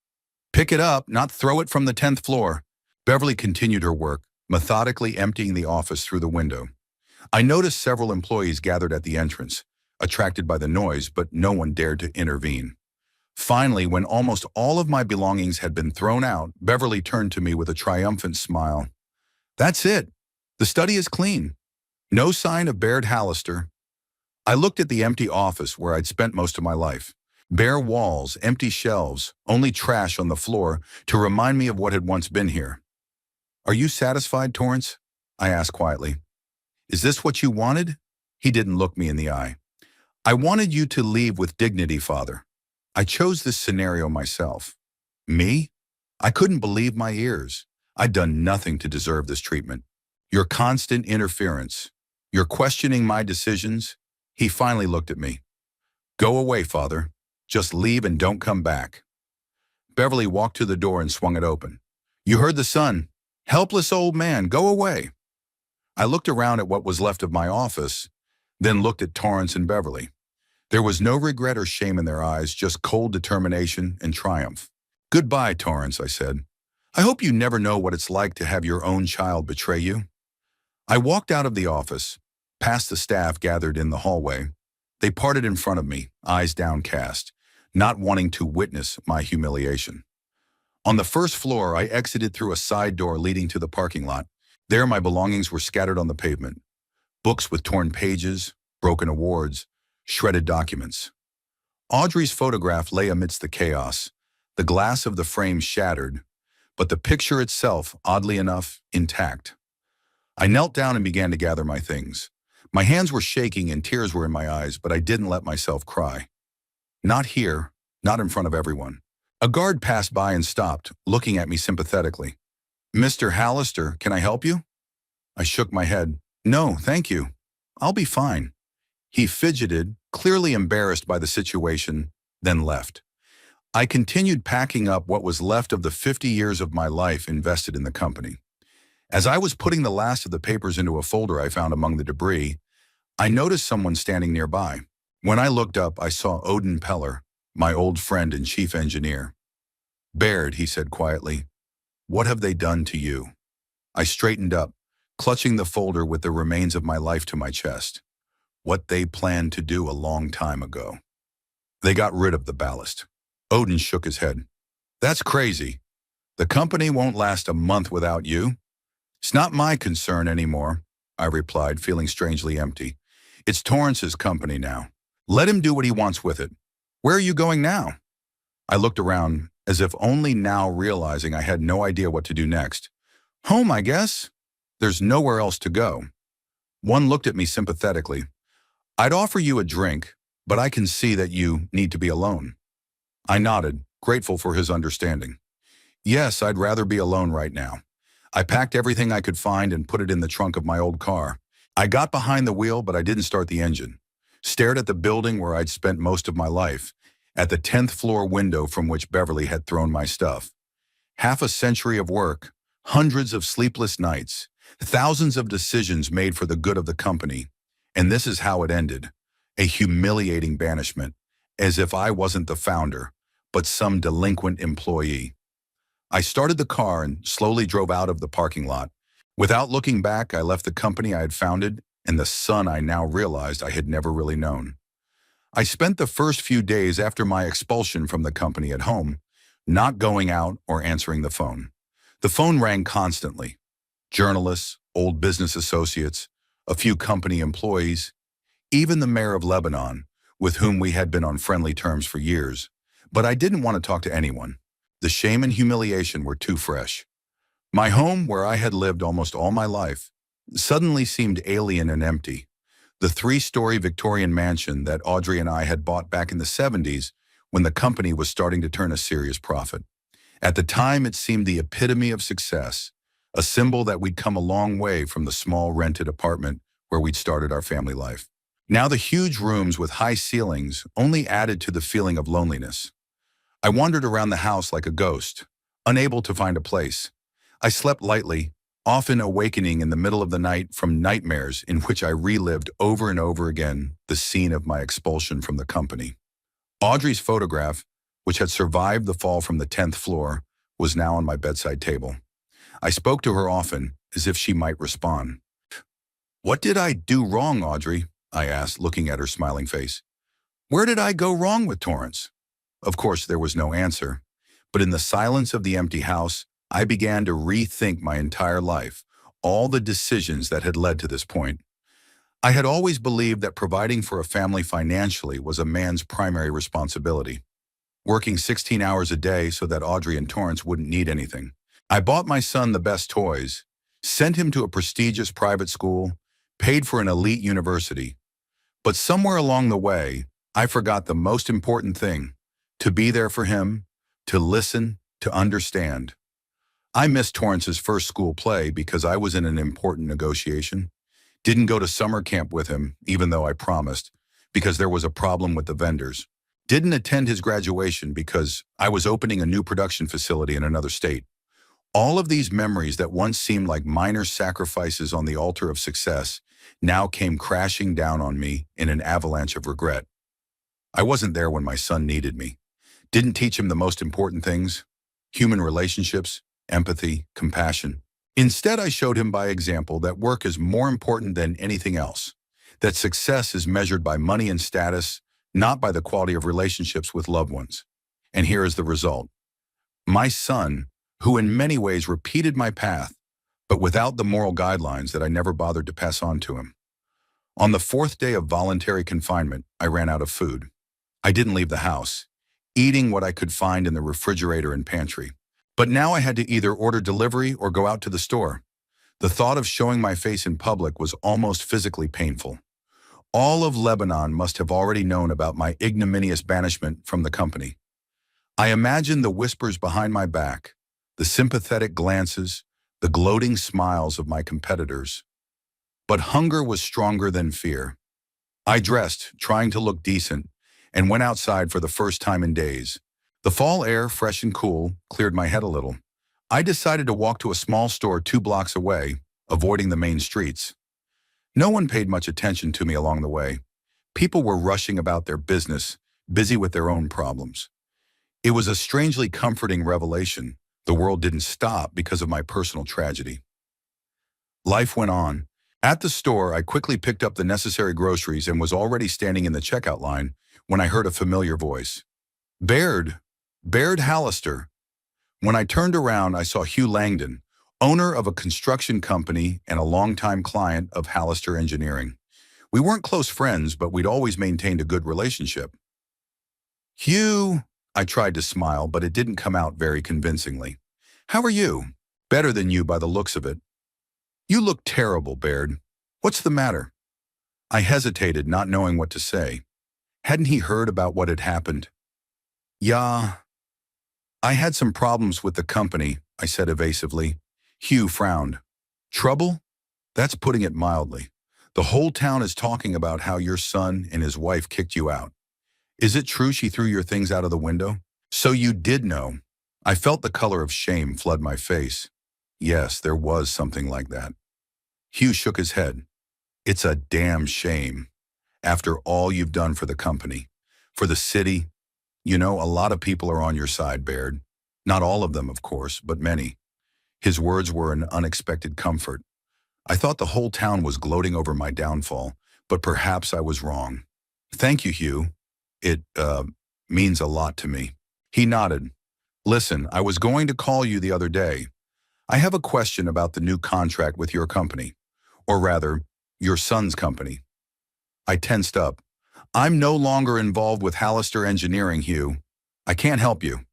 Speaker 1: Pick it up, not throw it from the 10th floor. Beverly continued her work, methodically emptying the office through the window. I noticed several employees gathered at the entrance, attracted by the noise, but no one dared to intervene. Finally, when almost all of my belongings had been thrown out, Beverly turned to me with a triumphant smile. That's it. The study is clean. No sign of Baird Hallister. I looked at the empty office where I'd spent most of my life. Bare walls, empty shelves, only trash on the floor to remind me of what had once been here. Are you satisfied, Torrance? I asked quietly. Is this what you wanted? He didn't look me in the eye. I wanted you to leave with dignity, Father. I chose this scenario myself. Me? I couldn't believe my ears. I'd done nothing to deserve this treatment. Your constant interference, your questioning my decisions. He finally looked at me. Go away, Father. Just leave and don't come back. Beverly walked to the door and swung it open. You heard the son. Helpless old man, go away. I looked around at what was left of my office, then looked at Torrance and Beverly. There was no regret or shame in their eyes, just cold determination and triumph. Goodbye, Torrance, I said. I hope you never know what it's like to have your own child betray you. I walked out of the office, past the staff gathered in the hallway. They parted in front of me, eyes downcast, not wanting to witness my humiliation. On the first floor, I exited through a side door leading to the parking lot. There, my belongings were scattered on the pavement. Books with torn pages, broken awards, shredded documents. Audrey's photograph lay amidst the chaos, the glass of the frame shattered, but the picture itself, oddly enough, intact. I knelt down and began to gather my things. My hands were shaking and tears were in my eyes, but I didn't let myself cry. Not here, not in front of everyone. A guard passed by and stopped, looking at me sympathetically. Mr. Hallister, can I help you? I shook my head. No, thank you. I'll be fine. He fidgeted, clearly embarrassed by the situation, then left. I continued packing up what was left of the 50 years of my life invested in the company. As I was putting the last of the papers into a folder I found among the debris, I noticed someone standing nearby. When I looked up, I saw Odin Peller, my old friend and chief engineer. Baird, he said quietly, what have they done to you? I straightened up, clutching the folder with the remains of my life to my chest. What they planned to do a long time ago. They got rid of the ballast. Odin shook his head. That's crazy. The company won't last a month without you. It's not my concern anymore, I replied, feeling strangely empty. It's Torrance's company now. Let him do what he wants with it. Where are you going now? I looked around, as if only now realizing I had no idea what to do next. Home, I guess. There's nowhere else to go. One looked at me sympathetically. I'd offer you a drink, but I can see that you need to be alone. I nodded, grateful for his understanding. Yes, I'd rather be alone right now. I packed everything I could find and put it in the trunk of my old car. I got behind the wheel, but I didn't start the engine. Stared at the building where I'd spent most of my life, at the 10th floor window from which Beverly had thrown my stuff. Half a century of work, hundreds of sleepless nights, thousands of decisions made for the good of the company. And this is how it ended. A humiliating banishment, as if I wasn't the founder, but some delinquent employee. I started the car and slowly drove out of the parking lot. Without looking back, I left the company I had founded and the son I now realized I had never really known. I spent the first few days after my expulsion from the company at home, not going out or answering the phone. The phone rang constantly. Journalists, old business associates, a few company employees, even the mayor of Lebanon, with whom we had been on friendly terms for years. But I didn't want to talk to anyone. The shame and humiliation were too fresh. My home, where I had lived almost all my life, suddenly seemed alien and empty. The 3-story Victorian mansion that Audrey and I had bought back in the 70s when the company was starting to turn a serious profit. At the time, it seemed the epitome of success, a symbol that we'd come a long way from the small rented apartment where we'd started our family life. Now the huge rooms with high ceilings only added to the feeling of loneliness. I wandered around the house like a ghost, unable to find a place. I slept lightly, often awakening in the middle of the night from nightmares in which I relived over and over again the scene of my expulsion from the company. Audrey's photograph, which had survived the fall from the 10th floor, was now on my bedside table. I spoke to her often, as if she might respond. "What did I do wrong, Audrey?" I asked, looking at her smiling face. "Where did I go wrong with Torrance?" Of course, there was no answer, but in the silence of the empty house, I began to rethink my entire life, all the decisions that had led to this point. I had always believed that providing for a family financially was a man's primary responsibility, working 16 hours a day so that Audrey and Torrance wouldn't need anything. I bought my son the best toys, sent him to a prestigious private school, paid for an elite university. But somewhere along the way, I forgot the most important thing: to be there for him, to listen, to understand. I missed Torrance's first school play because I was in an important negotiation. Didn't go to summer camp with him, even though I promised, because there was a problem with the vendors. Didn't attend his graduation because I was opening a new production facility in another state. All of these memories that once seemed like minor sacrifices on the altar of success now came crashing down on me in an avalanche of regret. I wasn't there when my son needed me. Didn't teach him the most important things: human relationships, empathy, compassion. Instead, I showed him by example that work is more important than anything else, that success is measured by money and status, not by the quality of relationships with loved ones. And here is the result. My son, who in many ways repeated my path, but without the moral guidelines that I never bothered to pass on to him. On the 4th day of voluntary confinement, I ran out of food. I didn't leave the house, eating what I could find in the refrigerator and pantry. But now I had to either order delivery or go out to the store. The thought of showing my face in public was almost physically painful. All of Lebanon must have already known about my ignominious banishment from the company. I imagined the whispers behind my back, the sympathetic glances, the gloating smiles of my competitors. But hunger was stronger than fear. I dressed, trying to look decent, and went outside for the first time in days. The fall air, fresh and cool, cleared my head a little. I decided to walk to a small store 2 blocks away, avoiding the main streets. No one paid much attention to me along the way. People were rushing about their business, busy with their own problems. It was a strangely comforting revelation. The world didn't stop because of my personal tragedy. Life went on. At the store, I quickly picked up the necessary groceries and was already standing in the checkout line when I heard a familiar voice. Baird Hallister. When I turned around, I saw Hugh Langdon, owner of a construction company and a longtime client of Hallister Engineering. We weren't close friends, but we'd always maintained a good relationship. "Hugh," I tried to smile, but it didn't come out very convincingly. "How are you?" "Better than you by the looks of it." "You look terrible, Baird. What's the matter?" I hesitated, not knowing what to say. Hadn't he heard about what had happened? "Yeah, I had some problems with the company," I said evasively. Hugh frowned. "Trouble? That's putting it mildly. The whole town is talking about how your son and his wife kicked you out. Is it true she threw your things out of the window?" "So you did know." I felt the color of shame flood my face. Yes, there was something like that. Hugh shook his head. "It's a damn shame. After all you've done for the company, for the city. You know, a lot of people are on your side, Baird. Not all of them, of course, but many." His words were an unexpected comfort. I thought the whole town was gloating over my downfall, but perhaps I was wrong. "Thank you, Hugh. It, means a lot to me." He nodded. "Listen, I was going to call you the other day. I have a question about the new contract with your company. Or rather, your son's company." I tensed up. "I'm no longer involved with Hallister Engineering, Hugh. I can't help you."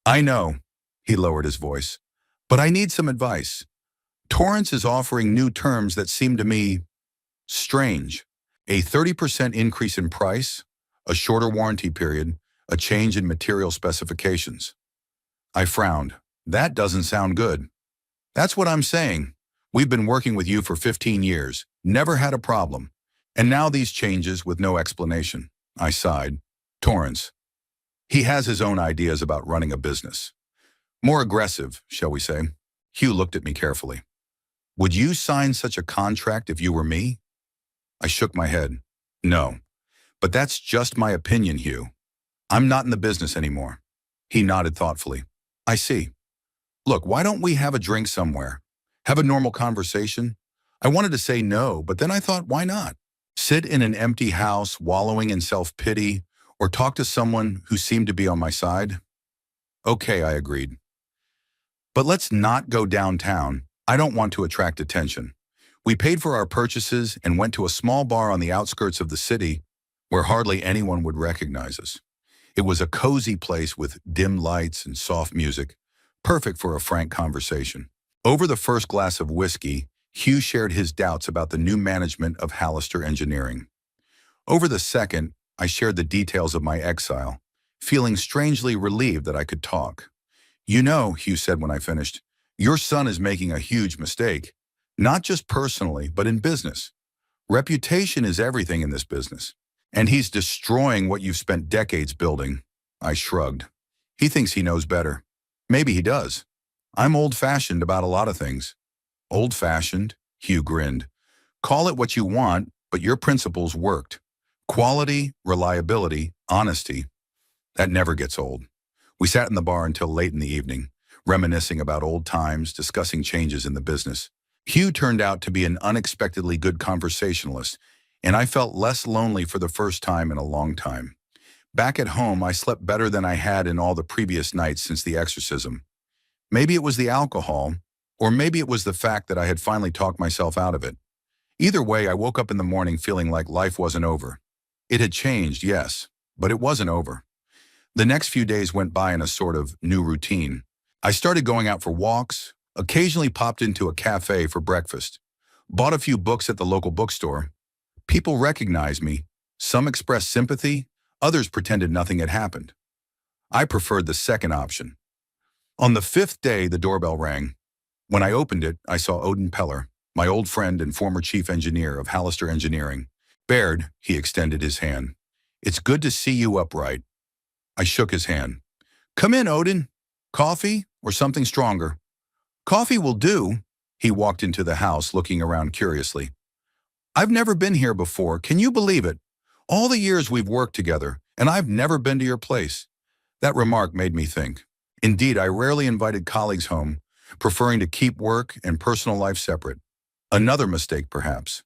Speaker 1: "I know," he lowered his voice, "but I need some advice. Torrance is offering new terms that seem to me strange. A 30% increase in price, a shorter warranty period, a change in material specifications." I frowned. "That doesn't sound good." That's what I'm saying. We've been working with you for 15 years, never had a problem. And now these changes with no explanation. I sighed. Torrance. He has his own ideas about running a business. More aggressive, shall we say. Hugh looked at me carefully. Would you sign such a contract if you were me? I shook my head. No. But that's just my opinion, Hugh. I'm not in the business anymore. He nodded thoughtfully. I see. Look, why don't we have a drink somewhere? Have a normal conversation? I wanted to say no, but then I thought, why not? Sit in an empty house, wallowing in self-pity, or talk to someone who seemed to be on my side? Okay, I agreed. But let's not go downtown. I don't want to attract attention. We paid for our purchases and went to a small bar on the outskirts of the city where hardly anyone would recognize us. It was a cozy place with dim lights and soft music, perfect for a frank conversation. Over the first glass of whiskey, Hugh shared his doubts about the new management of Hallister Engineering. Over the second, I shared the details of my exile, feeling strangely relieved that I could talk. You know, Hugh said when I finished, your son is making a huge mistake, not just personally, but in business. Reputation is everything in this business, and he's destroying what you've spent decades building. I shrugged. He thinks he knows better. Maybe he does. I'm old-fashioned about a lot of things. Old-fashioned? Hugh grinned. Call it what you want, but your principles worked. Quality, reliability, honesty. That never gets old. We sat in the bar until late in the evening, reminiscing about old times, discussing changes in the business. Hugh turned out to be an unexpectedly good conversationalist, and I felt less lonely for the first time in a long time. Back at home, I slept better than I had in all the previous nights since the exorcism. Maybe it was the alcohol, or maybe it was the fact that I had finally talked myself out of it. Either way, I woke up in the morning feeling like life wasn't over. It had changed, yes, but it wasn't over. The next few days went by in a sort of new routine. I started going out for walks, occasionally popped into a cafe for breakfast, bought a few books at the local bookstore. People recognized me. Some expressed sympathy, others pretended nothing had happened. I preferred the second option. On the fifth day, the doorbell rang. When I opened it, I saw Odin Peller, my old friend and former chief engineer of Hallister Engineering. Baird, he extended his hand. It's good to see you upright. I shook his hand. Come in, Odin. Coffee or something stronger? Coffee will do. He walked into the house, looking around curiously. I've never been here before. Can you believe it? All the years we've worked together, and I've never been to your place. That remark made me think. Indeed, I rarely invited colleagues home, preferring to keep work and personal life separate. Another mistake, perhaps.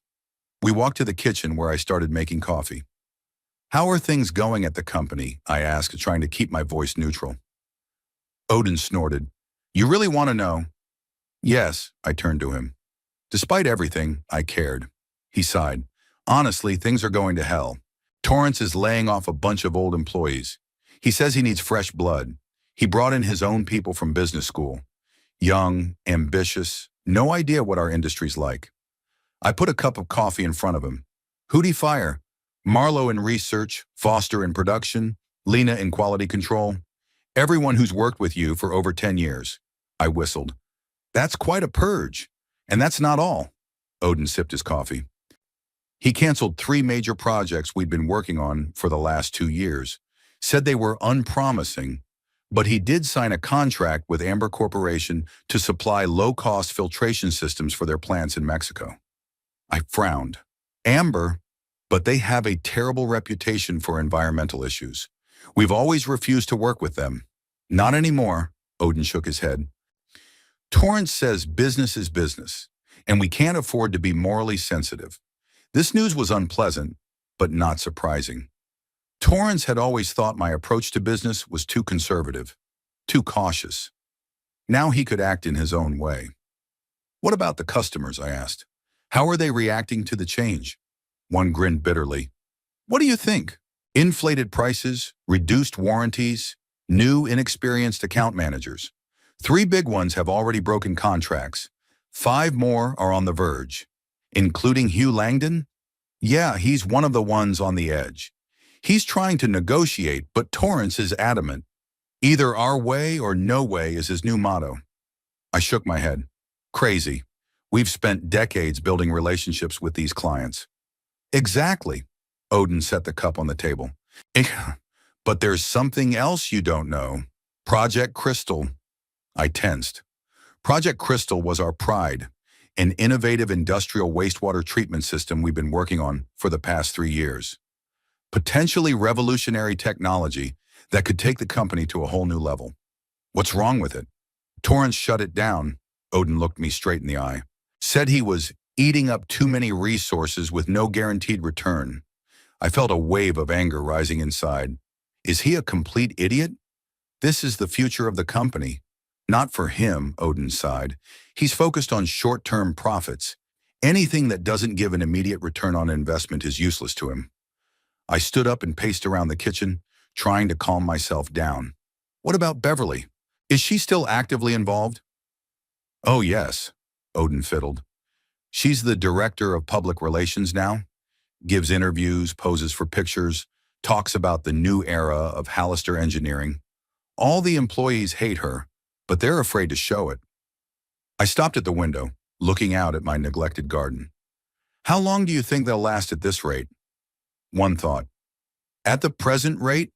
Speaker 1: We walked to the kitchen where I started making coffee. How are things going at the company? I asked, trying to keep my voice neutral. Odin snorted. You really want to know? Yes, I turned to him. Despite everything, I cared. He sighed. Honestly, things are going to hell. Torrance is laying off a bunch of old employees. He says he needs fresh blood. He brought in his own people from business school. Young, ambitious, no idea what our industry's like. I put a cup of coffee in front of him. Who'd he fire? Marlowe in research, Foster in production, Lena in quality control. Everyone who's worked with you for over 10 years. I whistled. That's quite a purge. And that's not all. Odin sipped his coffee. He canceled 3 major projects we'd been working on for the last 2 years, said they were unpromising, but he did sign a contract with Amber Corporation to supply low-cost filtration systems for their plants in Mexico. I frowned. Amber, but they have a terrible reputation for environmental issues. We've always refused to work with them. Not anymore, Odin shook his head. Torrance says business is business, and we can't afford to be morally sensitive. This news was unpleasant, but not surprising. Torrance had always thought my approach to business was too conservative, too cautious. Now he could act in his own way. What about the customers, I asked. How are they reacting to the change? One grinned bitterly. What do you think? Inflated prices, reduced warranties, new inexperienced account managers. 3 big ones have already broken contracts. 5 more are on the verge. Including Hugh Langdon? Yeah, he's one of the ones on the edge. He's trying to negotiate, but Torrance is adamant. Either our way or no way is his new motto. I shook my head. Crazy. We've spent decades building relationships with these clients. Exactly. Odin set the cup on the table. Eh, But there's something else you don't know. Project Crystal. I tensed. Project Crystal was our pride, an innovative industrial wastewater treatment system we've been working on for the past 3 years. Potentially revolutionary technology that could take the company to a whole new level. What's wrong with it? Torrance shut it down. Odin looked me straight in the eye. Said he was eating up too many resources with no guaranteed return. I felt a wave of anger rising inside. Is he a complete idiot? This is the future of the company. Not for him, Odin sighed. He's focused on short-term profits. Anything that doesn't give an immediate return on investment is useless to him. I stood up and paced around the kitchen, trying to calm myself down. What about Beverly? Is she still actively involved? Oh, yes, Odin fiddled. She's the director of public relations now, gives interviews, poses for pictures, talks about the new era of Hallister engineering. All the employees hate her, but they're afraid to show it. I stopped at the window, looking out at my neglected garden. How long do you think they'll last at this rate? One thought. At the present rate?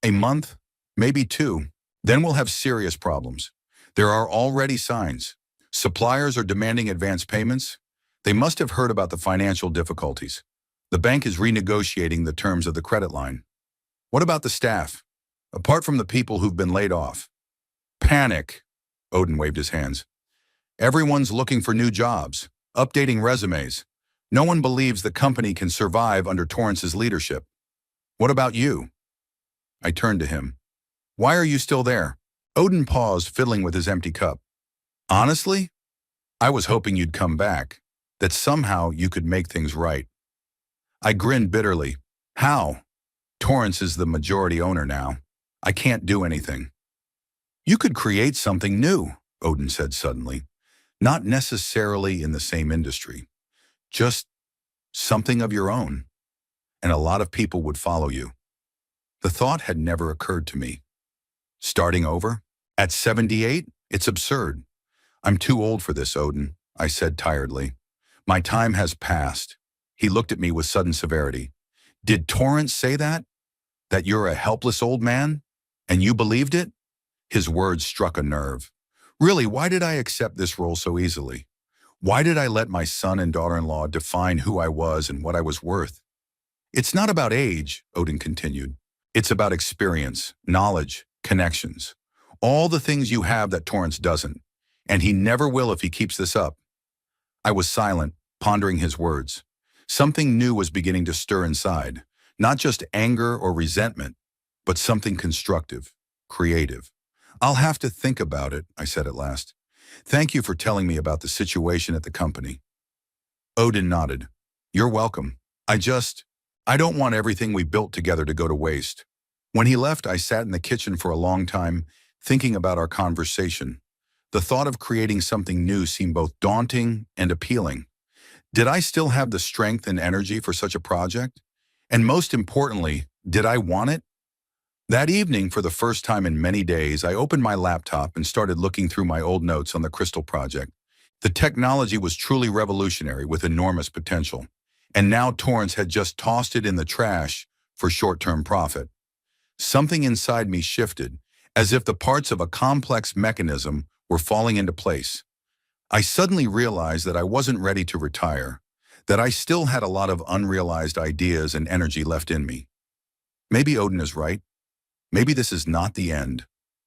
Speaker 1: A month? Maybe 2. Then we'll have serious problems. There are already signs. Suppliers are demanding advance payments. They must have heard about the financial difficulties. The bank is renegotiating the terms of the credit line. What about the staff? Apart from the people who've been laid off. Panic, Odin waved his hands. Everyone's looking for new jobs, updating resumes. No one believes the company can survive under Torrance's leadership. What about you? I turned to him. Why are you still there? Odin paused, fiddling with his empty cup. Honestly, I was hoping you'd come back, that somehow you could make things right. I grinned bitterly. How? Torrance is the majority owner now. I can't do anything. You could create something new, Odin said suddenly. Not necessarily in the same industry. Just something of your own. And a lot of people would follow you. The thought had never occurred to me. Starting over? At 78? It's absurd. I'm too old for this, Odin, I said tiredly. My time has passed. He looked at me with sudden severity. Did Torrance say that? That you're a helpless old man? And you believed it? His words struck a nerve. Really, why did I accept this role so easily? Why did I let my son and daughter-in-law define who I was and what I was worth? It's not about age, Odin continued. It's about experience, knowledge, connections. All the things you have that Torrance doesn't. And he never will if he keeps this up. I was silent, pondering his words. Something new was beginning to stir inside. Not just anger or resentment, but something constructive, creative. I'll have to think about it, I said at last. Thank you for telling me about the situation at the company. Odin nodded. You're welcome. I don't want everything we built together to go to waste. When he left, I sat in the kitchen for a long time, thinking about our conversation. The thought of creating something new seemed both daunting and appealing. Did I still have the strength and energy for such a project? And most importantly, did I want it? That evening, for the first time in many days, I opened my laptop and started looking through my old notes on the Crystal project. The technology was truly revolutionary with enormous potential. And now Torrance had just tossed it in the trash for short-term profit. Something inside me shifted, as if the parts of a complex mechanism were falling into place. I suddenly realized that I wasn't ready to retire, that I still had a lot of unrealized ideas and energy left in me. Maybe Odin is right. Maybe this is not the end,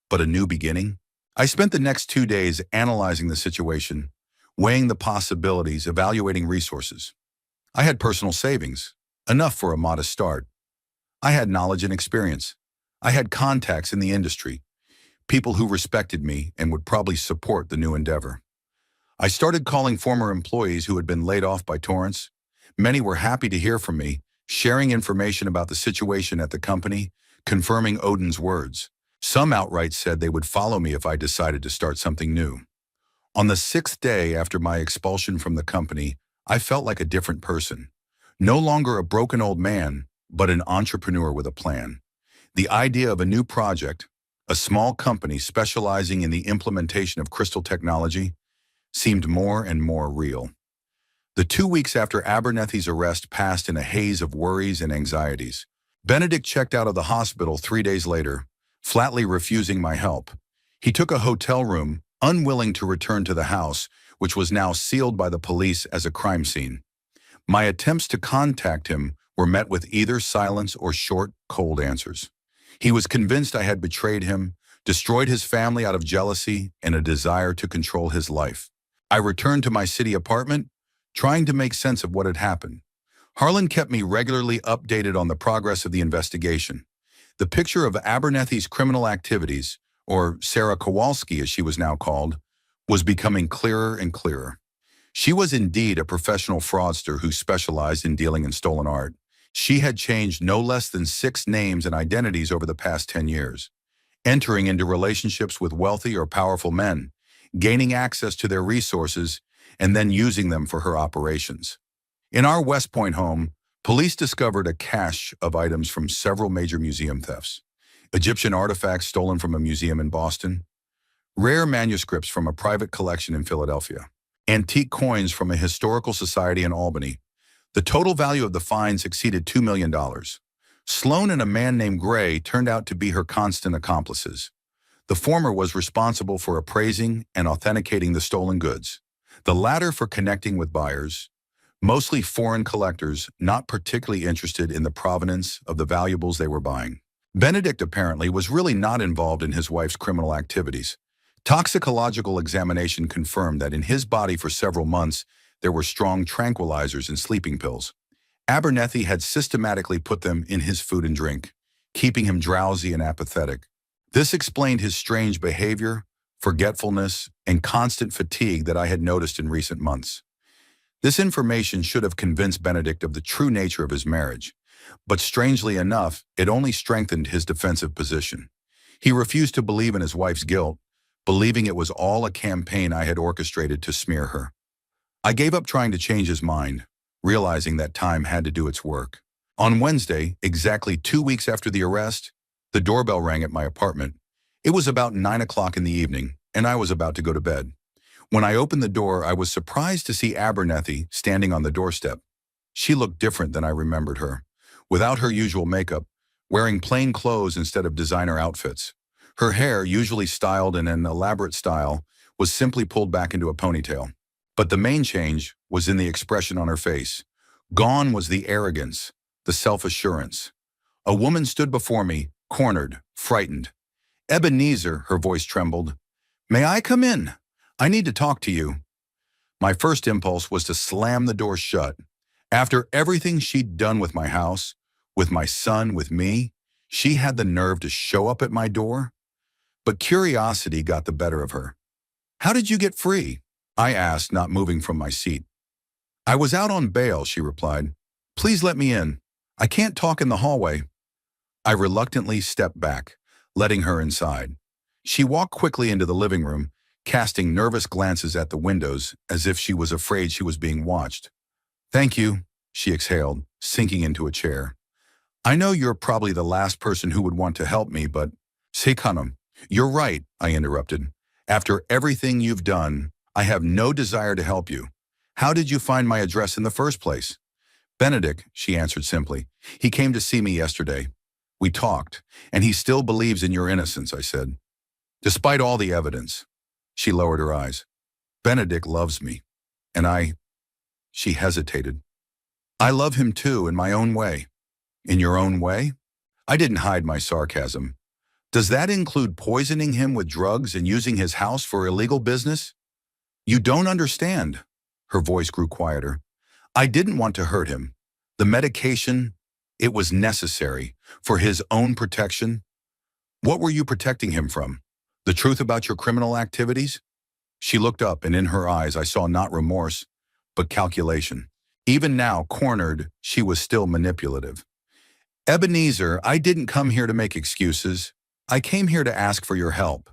Speaker 1: but a new beginning. I spent the next 2 days analyzing the situation, weighing the possibilities, evaluating resources. I had personal savings, enough for a modest start. I had knowledge and experience. I had contacts in the industry, people who respected me and would probably support the new endeavor. I started calling former employees who had been laid off by Torrance. Many were happy to hear from me, sharing information about the situation at the company, confirming Odin's words. Some outright said they would follow me if I decided to start something new. On the 6th day after my expulsion from the company, I felt like a different person. No longer a broken old man, but an entrepreneur with a plan. The idea of a new project, a small company specializing in the implementation of crystal technology, seemed more and more real. The 2 weeks after Abernethy's arrest passed in a haze of worries and anxieties. Benedict checked out of the hospital 3 days later, flatly refusing my help. He took a hotel room, unwilling to return to the house, which was now sealed by the police as a crime scene. My attempts to contact him were met with either silence or short, cold answers. He was convinced I had betrayed him, destroyed his family out of jealousy and a desire to control his life. I returned to my city apartment, trying to make sense of what had happened. Harlan kept me regularly updated on the progress of the investigation. The picture of Abernethy's criminal activities, or Sarah Kowalski as she was now called, was becoming clearer and clearer. She was indeed a professional fraudster who specialized in dealing in stolen art. She had changed no less than 6 names and identities over the past 10 years, entering into relationships with wealthy or powerful men, gaining access to their resources, and then using them for her operations. In our West Point home, police discovered a cache of items from several major museum thefts. Egyptian artifacts stolen from a museum in Boston, rare manuscripts from a private collection in Philadelphia, antique coins from a historical society in Albany. The total value of the finds exceeded $2 million. Sloan and a man named Gray turned out to be her constant accomplices. The former was responsible for appraising and authenticating the stolen goods, the latter for connecting with buyers, mostly foreign collectors not particularly interested in the provenance of the valuables they were buying. Benedict apparently was really not involved in his wife's criminal activities. Toxicological examination confirmed that in his body for several months there were strong tranquilizers and sleeping pills. Abernethy had systematically put them in his food and drink, keeping him drowsy and apathetic. This explained his strange behavior, forgetfulness, and constant fatigue that I had noticed in recent months. This information should have convinced Benedict of the true nature of his marriage, but strangely enough, it only strengthened his defensive position. He refused to believe in his wife's guilt, believing it was all a campaign I had orchestrated to smear her. I gave up trying to change his mind, realizing that time had to do its work. On Wednesday, exactly 2 weeks after the arrest, the doorbell rang at my apartment. It was about 9 o'clock in the evening, and I was about to go to bed. When I opened the door, I was surprised to see Abernethy standing on the doorstep. She looked different than I remembered her, without her usual makeup, wearing plain clothes instead of designer outfits. Her hair, usually styled in an elaborate style, was simply pulled back into a ponytail. But the main change was in the expression on her face. Gone was the arrogance, the self-assurance. A woman stood before me, cornered, frightened. "Ebenezer," her voice trembled. "May I come in? I need to talk to you." My first impulse was to slam the door shut. After everything she'd done with my house, with my son, with me, she had the nerve to show up at my door? But curiosity got the better of her. "How did you get free?" I asked, not moving from my seat. "I was out on bail," she replied. "Please let me in. I can't talk in the hallway." I reluctantly stepped back, letting her inside. She walked quickly into the living room, casting nervous glances at the windows as if she was afraid she was being watched. "Thank you," she exhaled, sinking into a chair. "I know you're probably the last person who would want to help me, but..." "Sekanum, you're right," I interrupted. "After everything you've done, I have no desire to help you. How did you find my address in the first place?" "Benedict," she answered simply. "He came to see me yesterday. We talked, and he still believes in your innocence," I said. "Despite all the evidence." She lowered her eyes. "Benedict loves me, and She hesitated. "I love him too, in my own way." "In your own way?" I didn't hide my sarcasm. "Does that include poisoning him with drugs and using his house for illegal business?" "You don't understand." Her voice grew quieter. "I didn't want to hurt him. The medication, it was necessary for his own protection." "What were you protecting him from? The truth about your criminal activities?" She looked up, and in her eyes I saw not remorse, but calculation. Even now, cornered, she was still manipulative. "Ebenezer, I didn't come here to make excuses. I came here to ask for your help."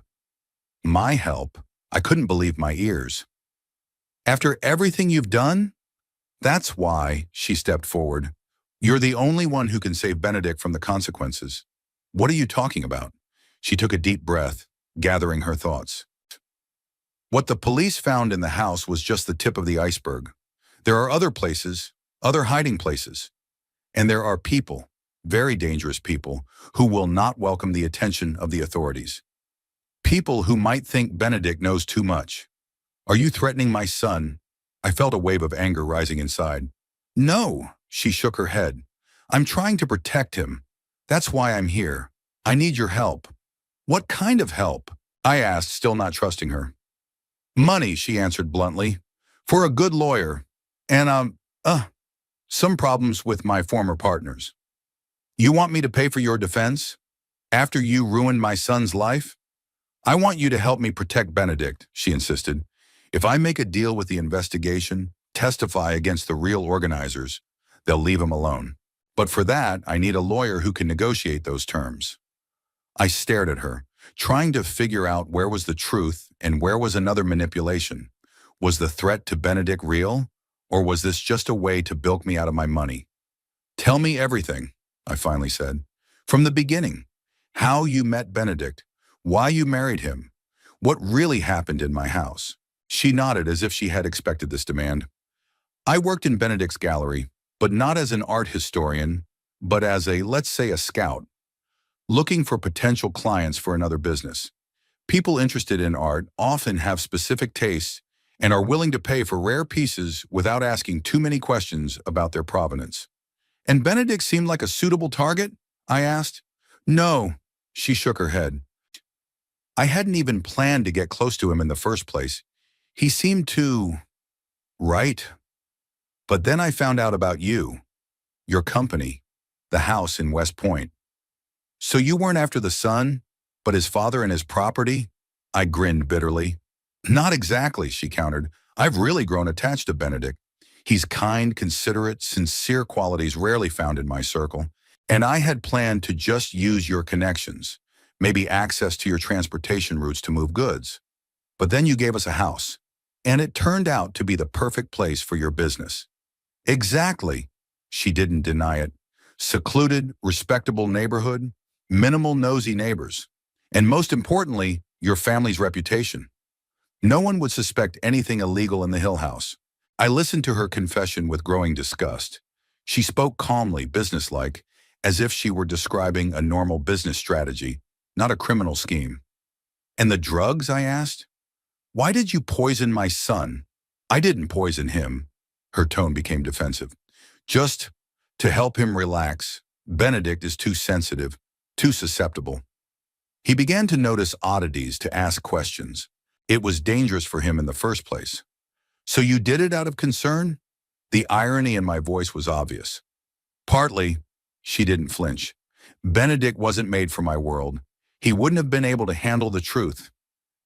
Speaker 1: "My help?" I couldn't believe my ears. "After everything you've done?" "That's why," she stepped forward. "You're the only one who can save Benedict from the consequences." "What are you talking about?" She took a deep breath, gathering her thoughts. What the police found in the house was just the tip of the iceberg. There are other places, other hiding places. And there are people, very dangerous people, who will not welcome the attention of the authorities. People who might think Benedict knows too much. Are you threatening my son? I felt a wave of anger rising inside. No, she shook her head. I'm trying to protect him. That's why I'm here. I need your help. What kind of help? I asked, still not trusting her. Money, she answered bluntly. For a good lawyer. And, some problems with my former partners. You want me to pay for your defense? After you ruined my son's life? I want you to help me protect Benedict, she insisted. If I make a deal with the investigation, testify against the real organizers, they'll leave him alone. But for that, I need a lawyer who can negotiate those terms. I stared at her, trying to figure out where was the truth and where was another manipulation. Was the threat to Benedict real, or was this just a way to bilk me out of my money? Tell me everything, I finally said. From the beginning. How you met Benedict, why you married him, what really happened in my house. She nodded as if she had expected this demand. I worked in Benedict's gallery, but not as an art historian, but as let's say a scout, looking for potential clients for another business. People interested in art often have specific tastes and are willing to pay for rare pieces without asking too many questions about their provenance. And Benedict seemed like a suitable target? I asked. No, she shook her head. I hadn't even planned to get close to him in the first place. He seemed too right. But then I found out about you, your company, the house in West Point. So you weren't after the son, but his father and his property? I grinned bitterly. Not exactly, she countered. I've really grown attached to Benedict. He's kind, considerate, sincere qualities rarely found in my circle. And I had planned to just use your connections, maybe access to your transportation routes to move goods. But then you gave us a house, and it turned out to be the perfect place for your business. Exactly. She didn't deny it. Secluded, respectable neighborhood, minimal nosy neighbors, and most importantly, your family's reputation. No one would suspect anything illegal in the Hill House. I listened to her confession with growing disgust. She spoke calmly, businesslike, as if she were describing a normal business strategy, not a criminal scheme. And the drugs, I asked? Why did you poison my son? I didn't poison him. Her tone became defensive. Just to help him relax. Benedict is too sensitive, too susceptible. He began to notice oddities, to ask questions. It was dangerous for him in the first place. So you did it out of concern? The irony in my voice was obvious. Partly. She didn't flinch. Benedict wasn't made for my world. He wouldn't have been able to handle the truth.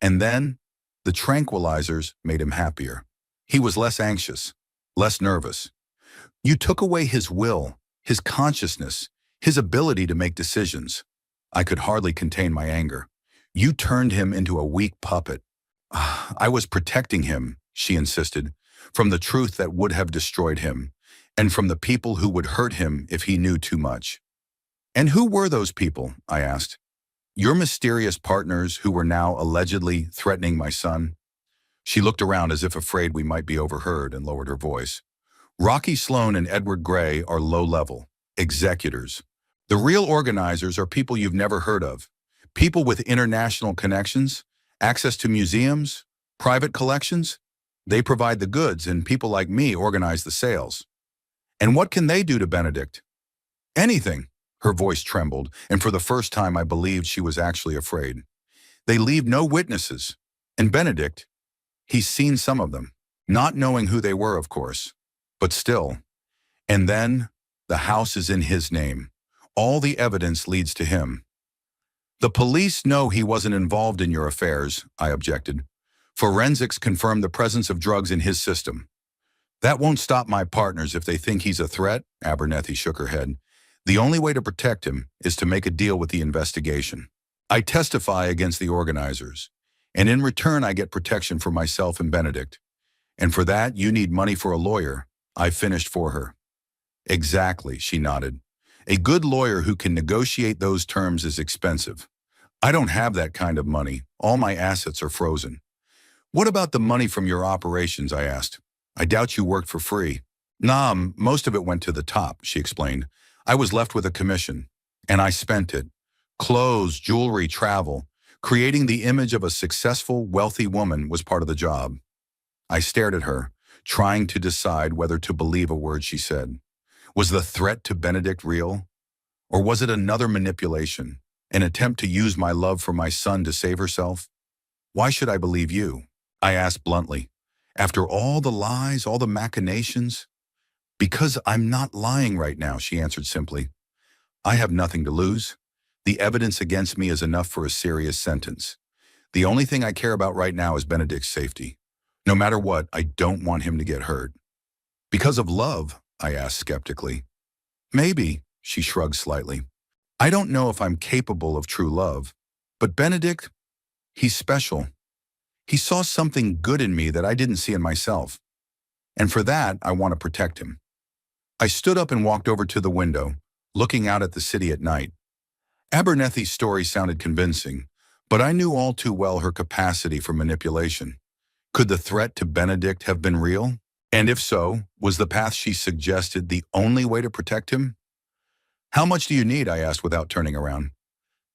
Speaker 1: And then, the tranquilizers made him happier. He was less anxious, less nervous. You took away his will, his consciousness, his ability to make decisions. I could hardly contain my anger. You turned him into a weak puppet. I was protecting him, she insisted, from the truth that would have destroyed him, and from the people who would hurt him if he knew too much. And who were those people? I asked. Your mysterious partners who were now allegedly threatening my son? She looked around as if afraid we might be overheard and lowered her voice. Rocky Sloan and Edward Gray are low-level, executors. The real organizers are people you've never heard of, people with international connections, access to museums, private collections. They provide the goods, and people like me organize the sales. And what can they do to Benedict? Anything. Her voice trembled, and for the first time I believed she was actually afraid. They leave no witnesses. And Benedict, he's seen some of them, not knowing who they were, of course, but still. And then, the house is in his name. All the evidence leads to him. The police know he wasn't involved in your affairs, I objected. Forensics confirmed the presence of drugs in his system. That won't stop my partners if they think he's a threat, Abernethy shook her head. The only way to protect him is to make a deal with the investigation. I testify against the organizers, and in return I get protection for myself and Benedict. And for that, you need money for a lawyer. I finished for her. Exactly, she nodded. A good lawyer who can negotiate those terms is expensive. I don't have that kind of money. All my assets are frozen. What about the money from your operations? I asked. I doubt you worked for free. Nah, most of it went to the top, she explained. I was left with a commission, and I spent it. Clothes, jewelry, travel. Creating the image of a successful, wealthy woman was part of the job. I stared at her, trying to decide whether to believe a word she said. Was the threat to Benedict real? Or was it another manipulation, an attempt to use my love for my son to save herself? Why should I believe you? I asked bluntly. After all the lies, all the machinations? Because I'm not lying right now, she answered simply. I have nothing to lose. The evidence against me is enough for a serious sentence. The only thing I care about right now is Benedict's safety. No matter what, I don't want him to get hurt. Because of love? I asked skeptically. Maybe, she shrugged slightly. I don't know if I'm capable of true love. But Benedict, he's special. He saw something good in me that I didn't see in myself. And for that, I want to protect him. I stood up and walked over to the window, looking out at the city at night. Abernethy's story sounded convincing, but I knew all too well her capacity for manipulation. Could the threat to Benedict have been real? And if so, was the path she suggested the only way to protect him? How much do you need? I asked without turning around.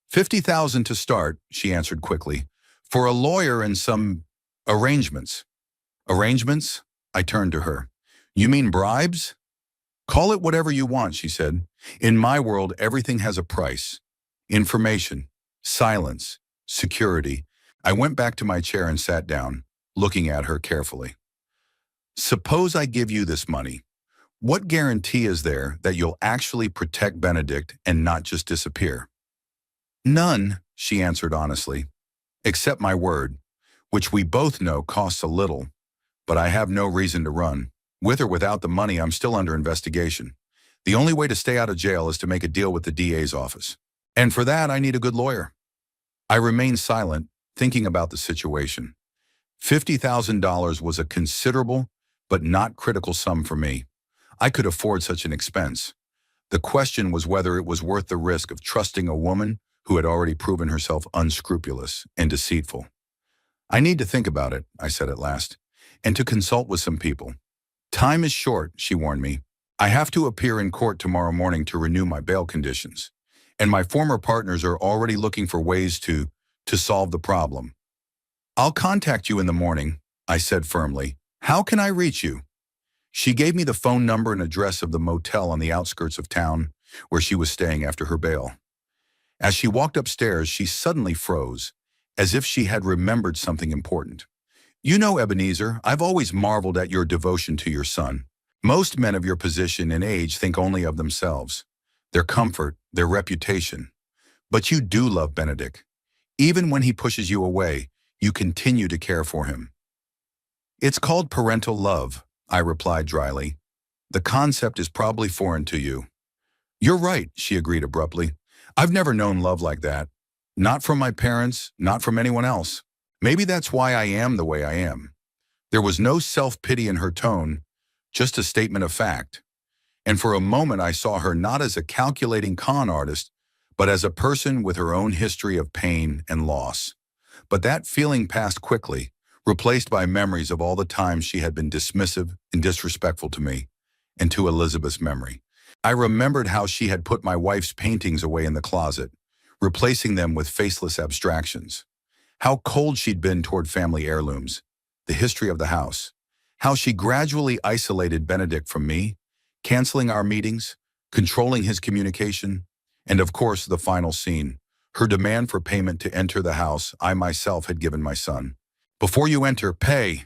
Speaker 1: 50,000 to start, she answered quickly, for a lawyer and some arrangements. Arrangements? I turned to her. You mean bribes? Call it whatever you want, she said. In my world, everything has a price. Information, silence, security. I went back to my chair and sat down, looking at her carefully. Suppose I give you this money. What guarantee is there that you'll actually protect Benedict and not just disappear? None, she answered honestly, except my word, which we both know costs a little, but I have no reason to run. With or without the money, I'm still under investigation. The only way to stay out of jail is to make a deal with the DA's office. And for that, I need a good lawyer. I remained silent, thinking about the situation. $50,000 was a considerable, but not critical sum for me. I could afford such an expense. The question was whether it was worth the risk of trusting a woman who had already proven herself unscrupulous and deceitful. I need to think about it, I said at last, and to consult with some people. Time is short, she warned me. I have to appear in court tomorrow morning to renew my bail conditions, and my former partners are already looking for ways to solve the problem. I'll contact you in the morning, I said firmly. How can I reach you? She gave me the phone number and address of the motel on the outskirts of town where she was staying after her bail. As she walked upstairs, she suddenly froze, as if she had remembered something important. You know, Ebenezer, I've always marveled at your devotion to your son. Most men of your position and age think only of themselves, their comfort, their reputation. But you do love Benedict. Even when he pushes you away, you continue to care for him. It's called parental love, I replied dryly. The concept is probably foreign to you. You're right, she agreed abruptly. I've never known love like that. Not from my parents, not from anyone else. Maybe that's why I am the way I am. There was no self-pity in her tone, just a statement of fact. And for a moment I saw her not as a calculating con artist, but as a person with her own history of pain and loss. But that feeling passed quickly, replaced by memories of all the times she had been dismissive and disrespectful to me, and to Elizabeth's memory. I remembered how she had put my wife's paintings away in the closet, replacing them with faceless abstractions. How cold she'd been toward family heirlooms, the history of the house. How she gradually isolated Benedict from me, canceling our meetings, controlling his communication, and of course the final scene, her demand for payment to enter the house I myself had given my son. Before you enter, pay.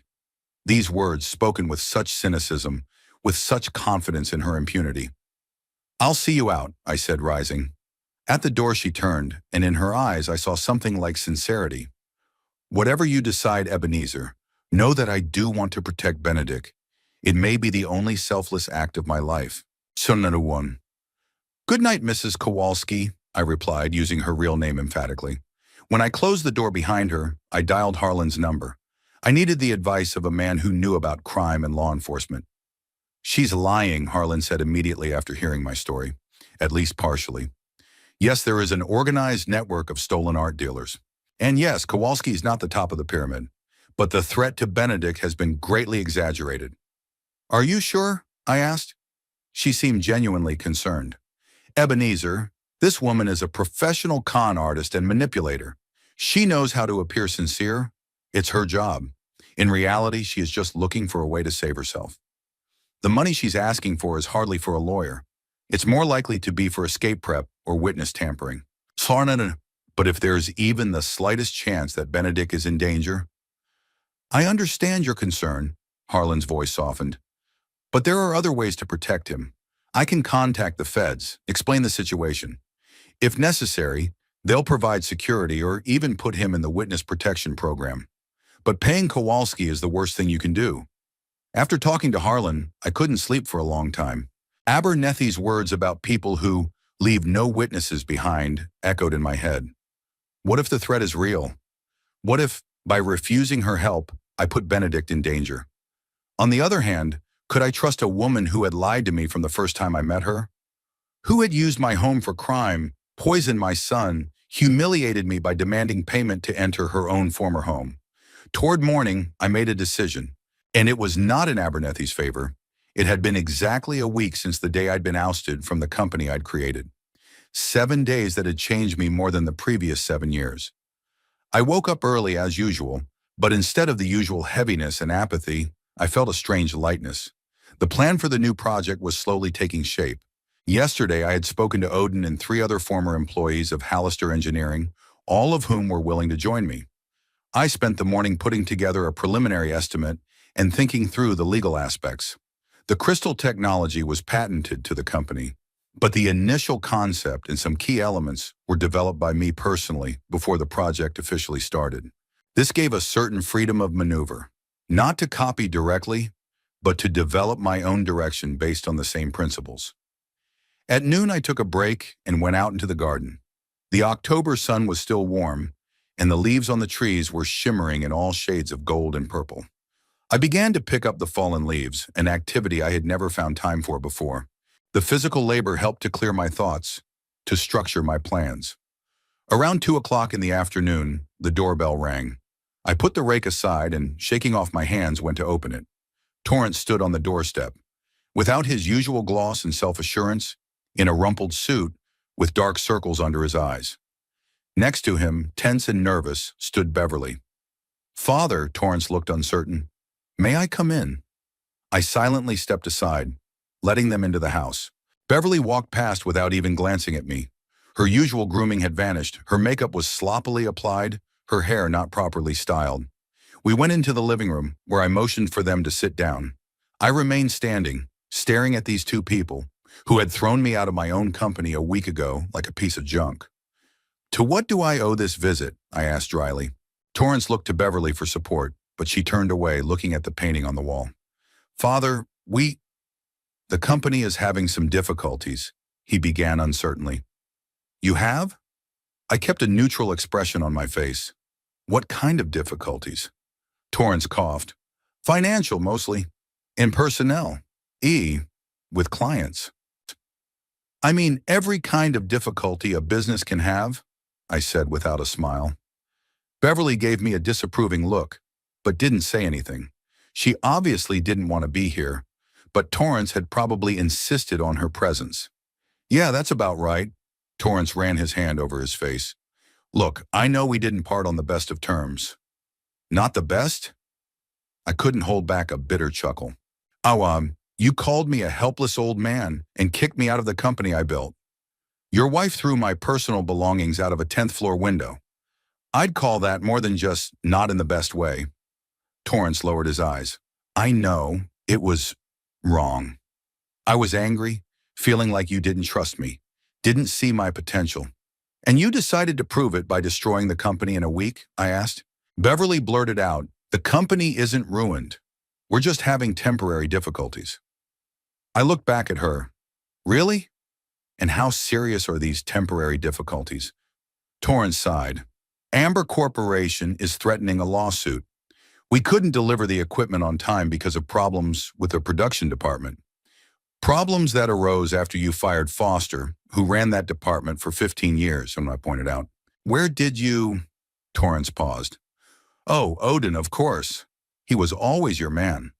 Speaker 1: These words spoken with such cynicism, with such confidence in her impunity. I'll see you out, I said, rising. At the door she turned, and in her eyes I saw something like sincerity. Whatever you decide, Ebenezer, know that I do want to protect Benedict. It may be the only selfless act of my life. So no one. Good night, Mrs. Kowalski, I replied, using her real name emphatically. When I closed the door behind her, I dialed Harlan's number. I needed the advice of a man who knew about crime and law enforcement. She's lying, Harlan said immediately after hearing my story, at least partially. Yes, there is an organized network of stolen art dealers. And yes, Kowalski is not the top of the pyramid. but the threat to Benedict has been greatly exaggerated. Are you sure? I asked. She seemed genuinely concerned. Ebenezer, this woman is a professional con artist and manipulator. She knows how to appear sincere. It's her job. In reality, she is just looking for a way to save herself. The money she's asking for is hardly for a lawyer. It's more likely to be for escape prep or witness tampering. But if there's even the slightest chance that Benedict is in danger, I understand your concern, Harlan's voice softened. But there are other ways to protect him. I can contact the feds, explain the situation. If necessary, they'll provide security or even put him in the witness protection program. But paying Kowalski is the worst thing you can do. After talking to Harlan, I couldn't sleep for a long time. Abernethy's words about people who leave no witnesses behind echoed in my head. What if the threat is real? What if, by refusing her help, I put Benedict in danger? On the other hand, could I trust a woman who had lied to me from the first time I met her? Who had used my home for crime, poisoned my son, humiliated me by demanding payment to enter her own former home? Toward morning, I made a decision, and it was not in Abernethy's favor. It had been exactly a week since the day I'd been ousted from the company I'd created. 7 days that had changed me more than the previous 7 years. I woke up early as usual, but instead of the usual heaviness and apathy, I felt a strange lightness. The plan for the new project was slowly taking shape. Yesterday, I had spoken to Odin and 3 other former employees of Hallister Engineering, all of whom were willing to join me. I spent the morning putting together a preliminary estimate and thinking through the legal aspects. The crystal technology was patented to the company, but the initial concept and some key elements were developed by me personally before the project officially started. This gave us certain freedom of maneuver, not to copy directly, but to develop my own direction based on the same principles. At noon, I took a break and went out into the garden. The October sun was still warm, and the leaves on the trees were shimmering in all shades of gold and purple. I began to pick up the fallen leaves, an activity I had never found time for before. The physical labor helped to clear my thoughts, to structure my plans. Around 2 o'clock in the afternoon, the doorbell rang. I put the rake aside and, shaking off my hands, went to open it. Torrance stood on the doorstep. Without his usual gloss and self-assurance, in a rumpled suit, with dark circles under his eyes. Next to him, tense and nervous, stood Beverly. "Father," Torrance looked uncertain. "May I come in?" I silently stepped aside, letting them into the house. Beverly walked past without even glancing at me. Her usual grooming had vanished. Her makeup was sloppily applied, her hair not properly styled. We went into the living room, where I motioned for them to sit down. I remained standing, staring at these 2 people, who had thrown me out of my own company a week ago like a piece of junk. "To what do I owe this visit?" I asked dryly. Torrance looked to Beverly for support, but she turned away, looking at the painting on the wall. "Father, the company is having some difficulties," he began uncertainly. "You have?" I kept a neutral expression on my face. "What kind of difficulties?" Torrance coughed. "Financial, mostly. In personnel. With clients." "I mean every kind of difficulty a business can have," I said without a smile. Beverly gave me a disapproving look, but didn't say anything. She obviously didn't want to be here, but Torrance had probably insisted on her presence. "Yeah, that's about right." Torrance ran his hand over his face. "Look, I know we didn't part on the best of terms." "Not the best?" I couldn't hold back a bitter chuckle. "Oh, you called me a helpless old man and kicked me out of the company I built. Your wife threw my personal belongings out of a 10th floor window. I'd call that more than just not in the best way." Torrance lowered his eyes. "I know it was wrong. I was angry, feeling like you didn't trust me, didn't see my potential. And you decided to prove it by destroying the company in a week?" I asked. Beverly blurted out, "The company isn't ruined. We're just having temporary difficulties." I looked back at her. "Really? And how serious are these temporary difficulties?" Torrance sighed. "Amber Corporation is threatening a lawsuit. We couldn't deliver the equipment on time because of problems with the production department. Problems that arose after you fired Foster, who ran that department for 15 years, I pointed out. Where did you—" Torrance paused. Oh, Odin, of course. He was always your man.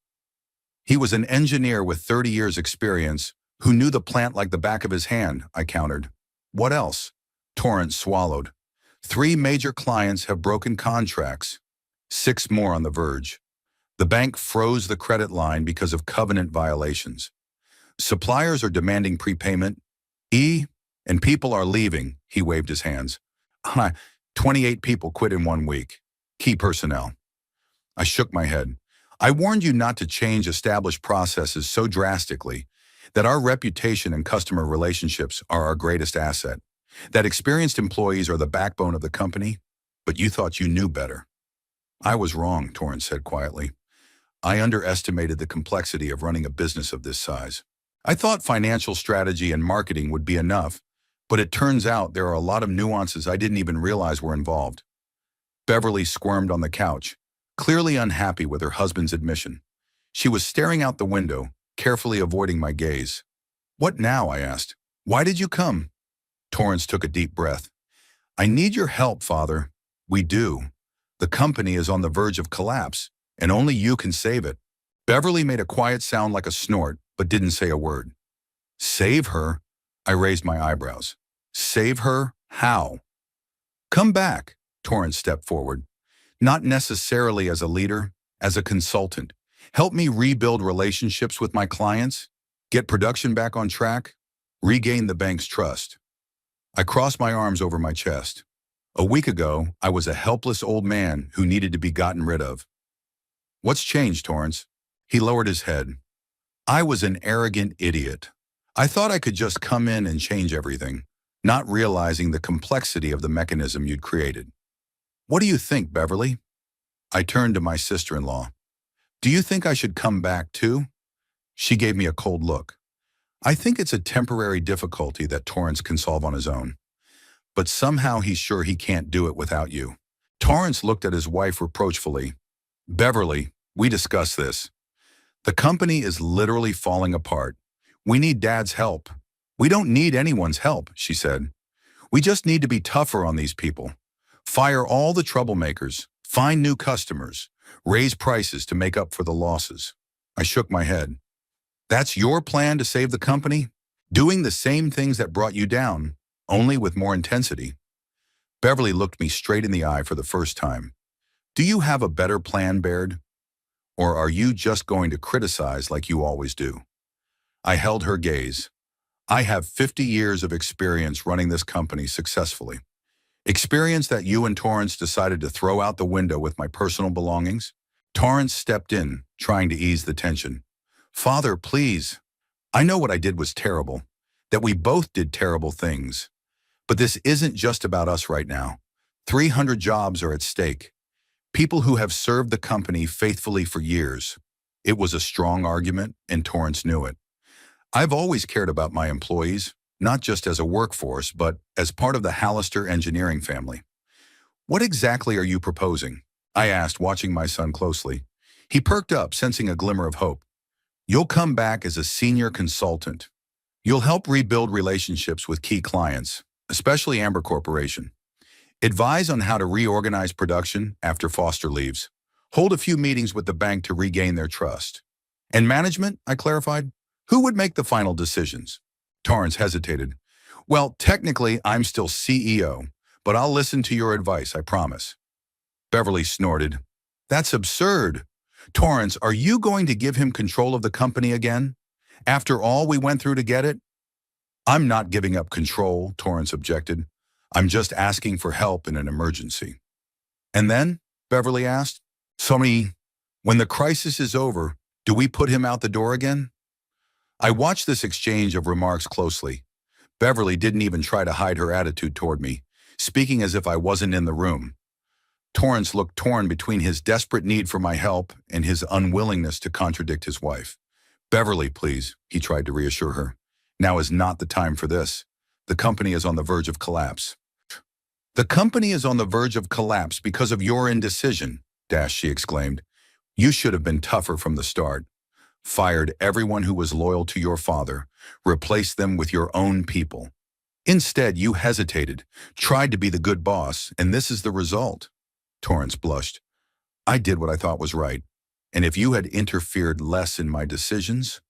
Speaker 1: He was an engineer with 30 years experience who knew the plant like the back of his hand, I countered. What else? Torrance swallowed. 3 major clients have broken contracts. 6 more on the verge. The bank froze the credit line because of covenant violations. Suppliers are demanding prepayment. And people are leaving, he waved his hands. 28 people quit in 1 week. Key personnel. I shook my head. I warned you not to change established processes so drastically that our reputation and customer relationships are our greatest asset, that experienced employees are the backbone of the company, but you thought you knew better. I was wrong, Torrance said quietly. I underestimated the complexity of running a business of this size. I thought financial strategy and marketing would be enough, but it turns out there are a lot of nuances I didn't even realize were involved. Beverly squirmed on the couch, clearly unhappy with her husband's admission. She was staring out the window, carefully avoiding my gaze. What now? I asked. Why did you come? Torrance took a deep breath. I need your help, Father. We do. The company is on the verge of collapse, and only you can save it. Beverly made a quiet sound like a snort, but didn't say a word. Save her? I raised my eyebrows. Save her? How? Come back, Torrance stepped forward. Not necessarily as a leader, as a consultant. Help me rebuild relationships with my clients, get production back on track, regain the bank's trust. I crossed my arms over my chest. A week ago, I was a helpless old man who needed to be gotten rid of. What's changed, Torrance? He lowered his head. I was an arrogant idiot. I thought I could just come in and change everything, not realizing the complexity of the mechanism you'd created. What do you think, Beverly? I turned to my sister-in-law. Do you think I should come back too? She gave me a cold look. I think it's a temporary difficulty that Torrance can solve on his own. But somehow he's sure he can't do it without you. Torrance looked at his wife reproachfully. Beverly, we discussed this. The company is literally falling apart. We need Dad's help. We don't need anyone's help, she said. We just need to be tougher on these people. Fire all the troublemakers, find new customers, raise prices to make up for the losses. I shook my head. That's your plan to save the company? Doing the same things that brought you down, only with more intensity. Beverly looked me straight in the eye for the first time. Do you have a better plan, Baird? Or are you just going to criticize like you always do? I held her gaze. I have 50 years of experience running this company successfully. Experience that you and Torrance decided to throw out the window with my personal belongings? Torrance stepped in, trying to ease the tension. Father, please. I know what I did was terrible, that we both did terrible things. But this isn't just about us right now. 300 jobs are at stake. People who have served the company faithfully for years. It was a strong argument, and Torrance knew it. I've always cared about my employees, not just as a workforce, but as part of the Hallister engineering family. What exactly are you proposing? I asked, watching my son closely. He perked up, sensing a glimmer of hope. You'll come back as a senior consultant. You'll help rebuild relationships with key clients, especially Amber Corporation. Advise on how to reorganize production after Foster leaves. Hold a few meetings with the bank to regain their trust. And management, I clarified. Who would make the final decisions? Torrance hesitated. Well, technically, I'm still CEO, but I'll listen to your advice, I promise. Beverly snorted. That's absurd. Torrance, are you going to give him control of the company again? After all we went through to get it? I'm not giving up control, Torrance objected. I'm just asking for help in an emergency. And then? Beverly asked. Sonny, when the crisis is over, do we put him out the door again? I watched this exchange of remarks closely. Beverly didn't even try to hide her attitude toward me, speaking as if I wasn't in the room. Torrance looked torn between his desperate need for my help and his unwillingness to contradict his wife. Beverly, please, he tried to reassure her. Now is not the time for this. The company is on the verge of collapse. The company is on the verge of collapse because of your indecision, she exclaimed. You should have been tougher from the start. Fired everyone who was loyal to your father, replaced them with your own people. Instead, you hesitated, tried to be the good boss, and this is the result. Torrance blushed. I did what I thought was right. And if you had interfered less in my decisions?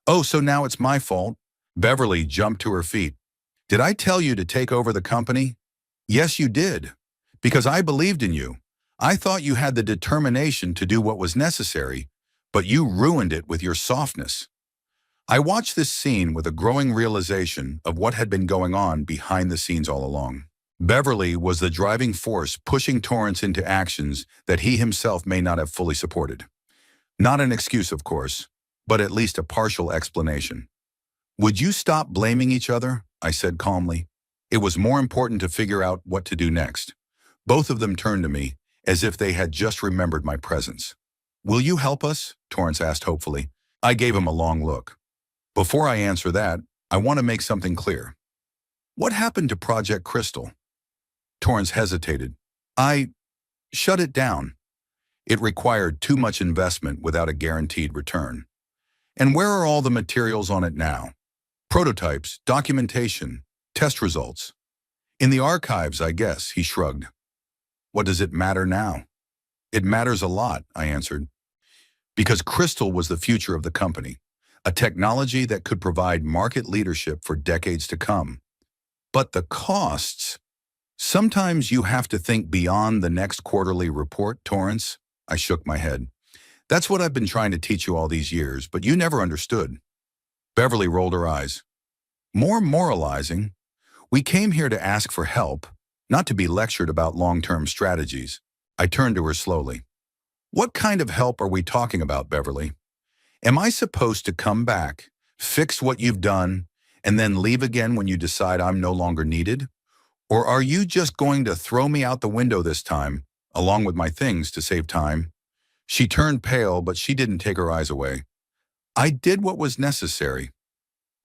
Speaker 1: Oh, so now it's my fault? Beverly jumped to her feet. Did I tell you to take over the company? Yes, you did. Because I believed in you. I thought you had the determination to do what was necessary, but you ruined it with your softness. I watched this scene with a growing realization of what had been going on behind the scenes all along. Beverly was the driving force pushing Torrance into actions that he himself may not have fully supported. Not an excuse, of course, but at least a partial explanation. Would you stop blaming each other? I said calmly. It was more important to figure out what to do next. Both of them turned to me, as if they had just remembered my presence. Will you help us? Torrance asked hopefully. I gave him a long look. Before I answer that, I want to make something clear. What happened to Project Crystal? Torrance hesitated. I shut it down. It required too much investment without a guaranteed return. And where are all the materials on it now? Prototypes, documentation, test results. In the archives, I guess, he shrugged. What does it matter now? It matters a lot, I answered. Because Crystal was the future of the company, a technology that could provide market leadership for decades to come. But the costs? Sometimes you have to think beyond the next quarterly report, Torrance. I shook my head. That's what I've been trying to teach you all these years, but you never understood. Beverly rolled her eyes. More moralizing. We came here to ask for help, not to be lectured about long-term strategies. I turned to her slowly. What kind of help are we talking about, Beverly? Am I supposed to come back, fix what you've done, and then leave again when you decide I'm no longer needed? Or are you just going to throw me out the window this time, along with my things, to save time? She turned pale, but she didn't take her eyes away. I did what was necessary.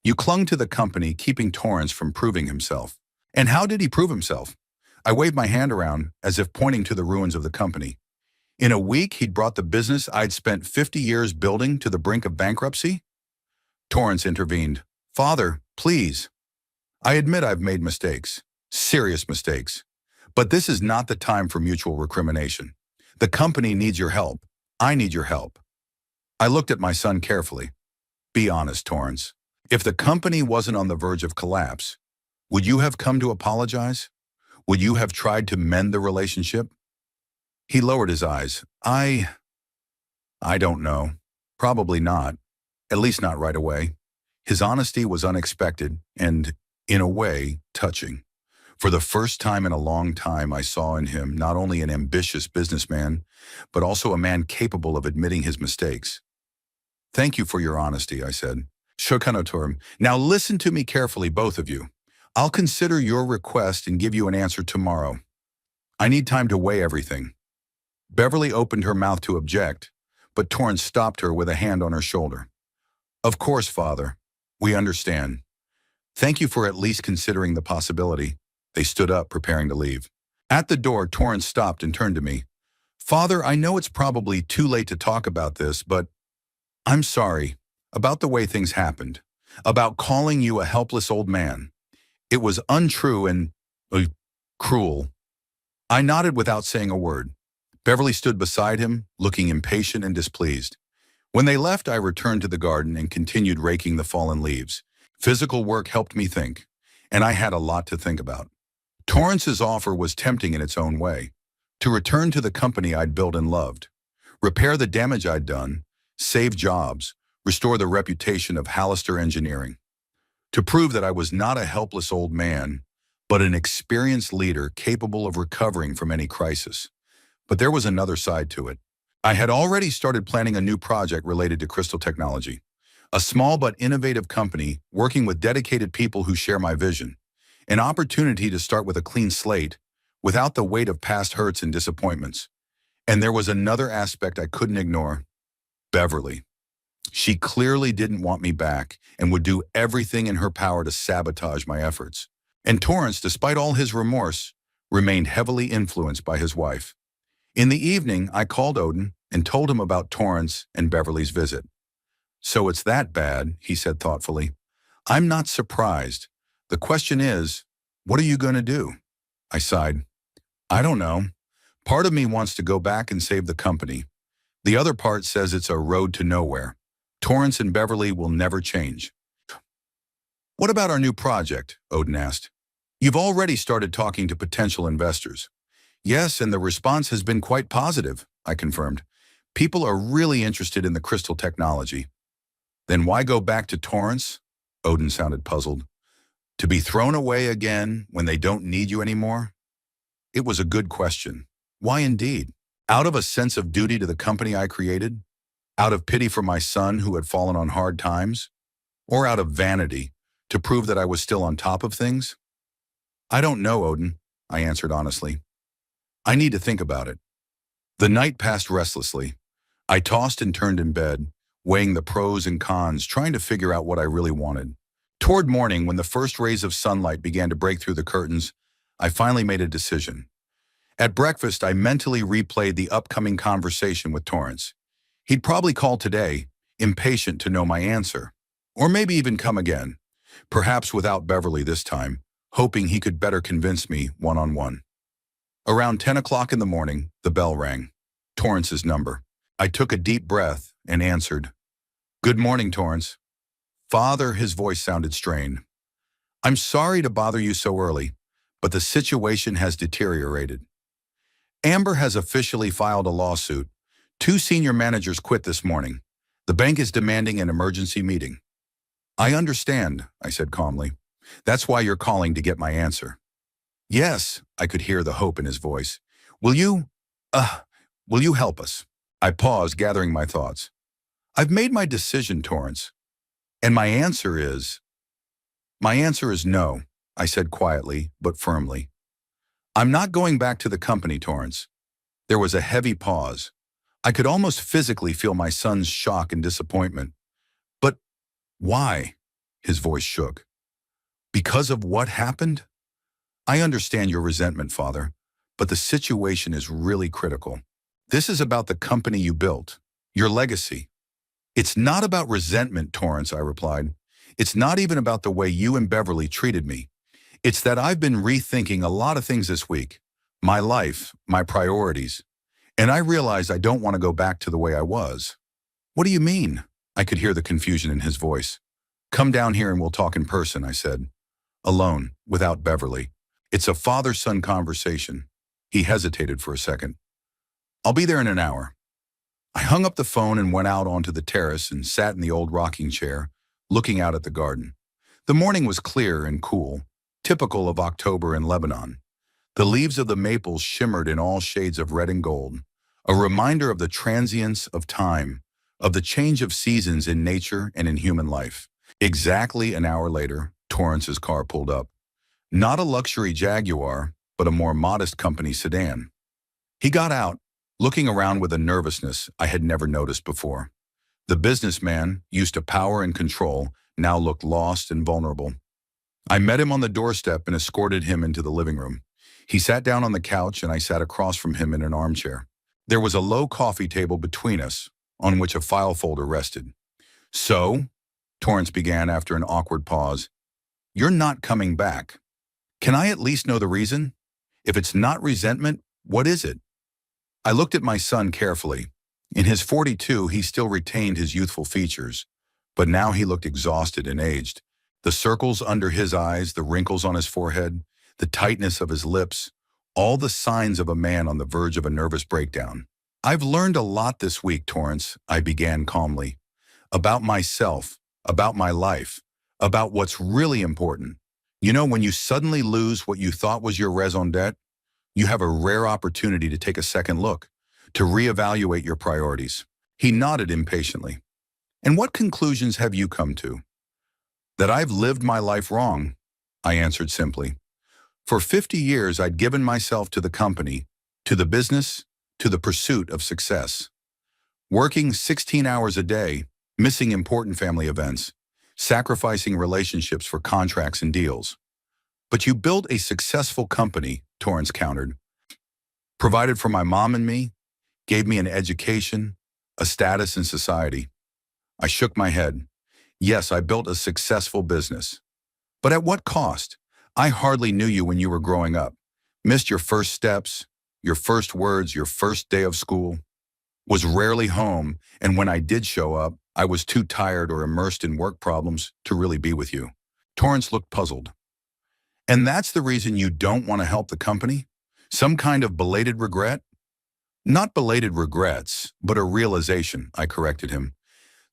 Speaker 1: You clung to the company, keeping Torrance from proving himself. And how did he prove himself? I waved my hand around, as if pointing to the ruins of the company. In a week, he'd brought the business I'd spent 50 years building to the brink of bankruptcy? Torrance intervened. Father, please. I admit I've made mistakes. Serious mistakes. But this is not the time for mutual recrimination. The company needs your help. I need your help. I looked at my son carefully. Be honest, Torrance. If the company wasn't on the verge of collapse, would you have come to apologize? Would you have tried to mend the relationship? He lowered his eyes. I don't know. Probably not. At least not right away. His honesty was unexpected and, in a way, touching. For the first time in a long time, I saw in him not only an ambitious businessman, but also a man capable of admitting his mistakes. Thank you for your honesty, I said. Shokanotorum. Now listen to me carefully, both of you. I'll consider your request and give you an answer tomorrow. I need time to weigh everything. Beverly opened her mouth to object, but Torrance stopped her with a hand on her shoulder. Of course, Father. We understand. Thank you for at least considering the possibility. They stood up, preparing to leave. At the door, Torrance stopped and turned to me. Father, I know it's probably too late to talk about this, but I'm sorry about the way things happened, about calling you a helpless old man. It was untrue and cruel. I nodded without saying a word. Beverly stood beside him, looking impatient and displeased. When they left, I returned to the garden and continued raking the fallen leaves. Physical work helped me think, and I had a lot to think about. Torrance's offer was tempting in its own way. To return to the company I'd built and loved, repair the damage I'd done, save jobs, restore the reputation of Hallister Engineering. To prove that I was not a helpless old man, but an experienced leader capable of recovering from any crisis. But there was another side to it. I had already started planning a new project related to crystal technology. A small but innovative company working with dedicated people who share my vision. An opportunity to start with a clean slate, without the weight of past hurts and disappointments. And there was another aspect I couldn't ignore. Beverly. She clearly didn't want me back and would do everything in her power to sabotage my efforts. And Torrance, despite all his remorse, remained heavily influenced by his wife. In the evening, I called Odin and told him about Torrance and Beverly's visit. So it's that bad, he said thoughtfully. I'm not surprised. The question is, what are you going to do? I sighed. I don't know. Part of me wants to go back and save the company. The other part says it's a road to nowhere. Torrance and Beverly will never change. What about our new project? Odin asked. You've already started talking to potential investors. Yes, and the response has been quite positive, I confirmed. People are really interested in the crystal technology. Then why go back to Torrance? Odin sounded puzzled. To be thrown away again when they don't need you anymore? It was a good question. Why indeed? Out of a sense of duty to the company I created? Out of pity for my son who had fallen on hard times? Or out of vanity, to prove that I was still on top of things? I don't know, Odin, I answered honestly. I need to think about it. The night passed restlessly. I tossed and turned in bed, weighing the pros and cons, trying to figure out what I really wanted. Toward morning, when the first rays of sunlight began to break through the curtains, I finally made a decision. At breakfast, I mentally replayed the upcoming conversation with Torrance. He'd probably call today, impatient to know my answer. Or maybe even come again, perhaps without Beverly this time, hoping he could better convince me one-on-one. Around 10 o'clock in the morning, the bell rang. Torrance's number. I took a deep breath and answered. Good morning, Torrance. Father, his voice sounded strained. I'm sorry to bother you so early, but the situation has deteriorated. Amber has officially filed a lawsuit. 2 senior managers quit this morning. The bank is demanding an emergency meeting. I understand, I said calmly. That's why you're calling to get my answer. Yes, I could hear the hope in his voice. Will you help us? I paused, gathering my thoughts. I've made my decision, Torrance. And my answer is no, I said quietly but firmly. I'm not going back to the company, Torrance. There was a heavy pause. I could almost physically feel my son's shock and disappointment. But why? His voice shook. Because of what happened? I understand your resentment, Father, but the situation is really critical. This is about the company you built, your legacy. It's not about resentment, Torrance, I replied. It's not even about the way you and Beverly treated me. It's that I've been rethinking a lot of things this week. My life, my priorities. And I realized I don't want to go back to the way I was. What do you mean? I could hear the confusion in his voice. Come down here and we'll talk in person, I said. Alone, without Beverly. It's a father-son conversation. He hesitated for a second. I'll be there in an hour. I hung up the phone and went out onto the terrace and sat in the old rocking chair, looking out at the garden. The morning was clear and cool, typical of October in Lebanon. The leaves of the maples shimmered in all shades of red and gold, a reminder of the transience of time, of the change of seasons in nature and in human life. Exactly an hour later, Torrance's car pulled up. Not a luxury Jaguar, but a more modest company sedan. He got out, looking around with a nervousness I had never noticed before. The businessman, used to power and control, now looked lost and vulnerable. I met him on the doorstep and escorted him into the living room. He sat down on the couch and I sat across from him in an armchair. There was a low coffee table between us, on which a file folder rested. So, Torrance began after an awkward pause, you're not coming back. Can I at least know the reason? If it's not resentment, what is it? I looked at my son carefully. In his 42, he still retained his youthful features, but now he looked exhausted and aged. The circles under his eyes, the wrinkles on his forehead, the tightness of his lips, all the signs of a man on the verge of a nervous breakdown. I've learned a lot this week, Torrance, I began calmly. About myself, about my life, about what's really important. You know, when you suddenly lose what you thought was your raison d'etre, you have a rare opportunity to take a second look, to reevaluate your priorities. He nodded impatiently. And what conclusions have you come to? That I've lived my life wrong, I answered simply. For 50 years, I'd given myself to the company, to the business, to the pursuit of success. Working 16 hours a day, missing important family events, sacrificing relationships for contracts and deals. But you built a successful company, Torrance countered. Provided for my mom and me, gave me an education, a status in society. I shook my head. Yes, I built a successful business. But at what cost? I hardly knew you when you were growing up. Missed your first steps, your first words, your first day of school. Was rarely home, and when I did show up, I was too tired or immersed in work problems to really be with you. Torrance looked puzzled. And that's the reason you don't want to help the company? Some kind of belated regret? Not belated regrets, but a realization, I corrected him.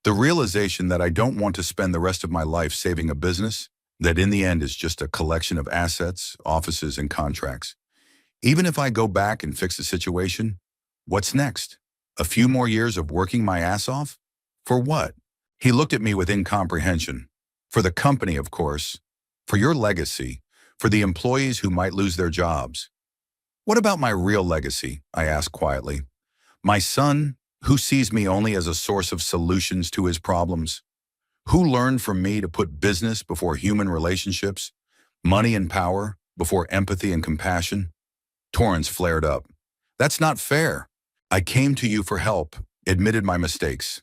Speaker 1: The realization that I don't want to spend the rest of my life saving a business that in the end is just a collection of assets, offices, and contracts. Even if I go back and fix the situation, what's next? A few more years of working my ass off? For what? He looked at me with incomprehension. For the company, of course. For your legacy. For the employees who might lose their jobs. What about my real legacy? I asked quietly. My son, who sees me only as a source of solutions to his problems? Who learned from me to put business before human relationships, money and power before empathy and compassion? Torrance flared up. That's not fair. I came to you for help, admitted my mistakes.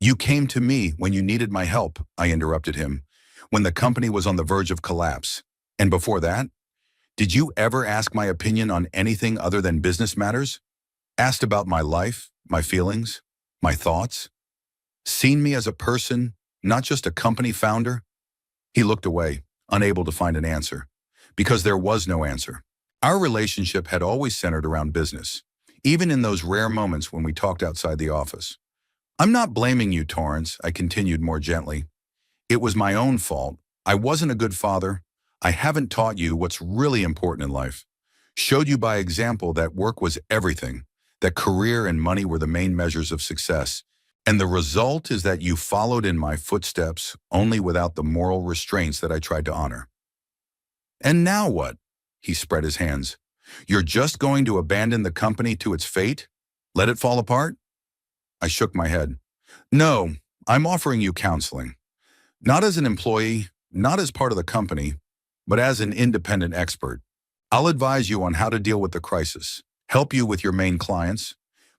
Speaker 1: You came to me when you needed my help, I interrupted him, when the company was on the verge of collapse. And before that, did you ever ask my opinion on anything other than business matters? Asked about my life, my feelings, my thoughts? Seen me as a person, not just a company founder? He looked away, unable to find an answer, because there was no answer. Our relationship had always centered around business, even in those rare moments when we talked outside the office. I'm not blaming you, Torrance, I continued more gently. It was my own fault. I wasn't a good father. I haven't taught you what's really important in life. Showed you by example that work was everything, that career and money were the main measures of success. And the result is that you followed in my footsteps, only without the moral restraints that I tried to honor. And now what? He spread his hands. You're just going to abandon the company to its fate? Let it fall apart? I shook my head. No, I'm offering you counseling. Not as an employee, not as part of the company, but as an independent expert. I'll advise you on how to deal with the crisis, help you with your main clients,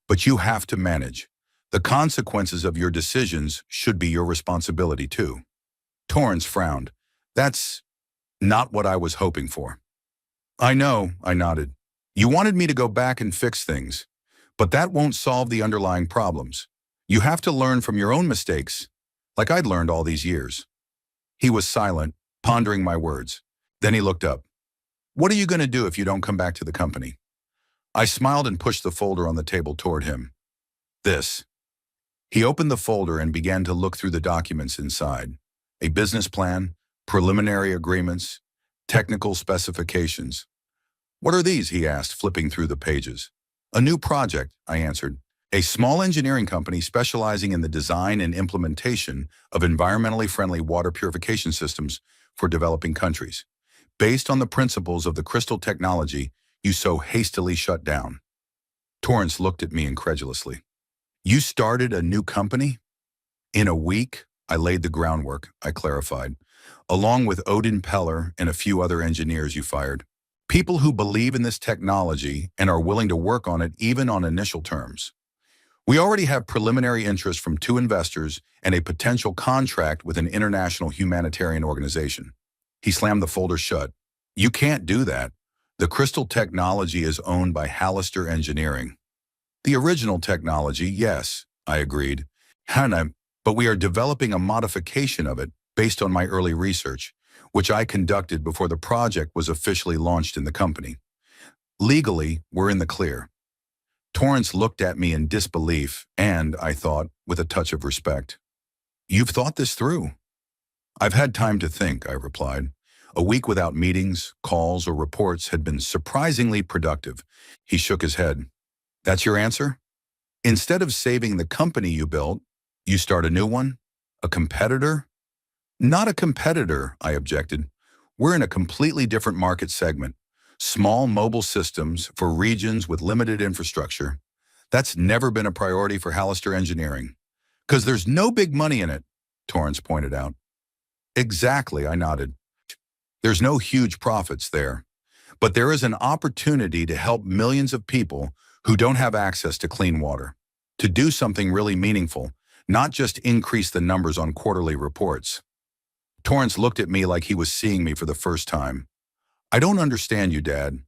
Speaker 1: but you have to manage. The consequences of your decisions should be your responsibility too. Torrance frowned. That's not what I was hoping for. I know, I nodded. You wanted me to go back and fix things, but that won't solve the underlying problems. You have to learn from your own mistakes, like I'd learned all these years. He was silent, pondering my words. Then he looked up. What are you going to do if you don't come back to the company? I smiled and pushed the folder on the table toward him. This. He opened the folder and began to look through the documents inside. A business plan, preliminary agreements, technical specifications. What are these? He asked, flipping through the pages. A new project, I answered. A small engineering company specializing in the design and implementation of environmentally friendly water purification systems for developing countries, based on the principles of the crystal technology you so hastily shut down. Torrance looked at me incredulously. You started a new company? In a week, I laid the groundwork, I clarified, along with Odin Peller and a few other engineers you fired. People who believe in this technology and are willing to work on it even on initial terms. We already have preliminary interest from 2 investors and a potential contract with an international humanitarian organization. He slammed the folder shut. You can't do that. The crystal technology is owned by Hallister Engineering. The original technology, yes, I agreed. Hannah, but we are developing a modification of it based on my early research, which I conducted before the project was officially launched in the company. Legally, we're in the clear. Torrance looked at me in disbelief and, I thought, with a touch of respect. You've thought this through? I've had time to think, I replied. A week without meetings, calls, or reports had been surprisingly productive. He shook his head. That's your answer? Instead of saving the company you built, you start a new one? A competitor? Not a competitor, I objected. We're in a completely different market segment. Small mobile systems for regions with limited infrastructure. That's never been a priority for Hallister Engineering. Because there's no big money in it, Torrance pointed out. Exactly, I nodded. There's no huge profits there. But there is an opportunity to help millions of people who don't have access to clean water. To do something really meaningful, not just increase the numbers on quarterly reports. Torrance looked at me like he was seeing me for the first time. I don't understand you, Dad.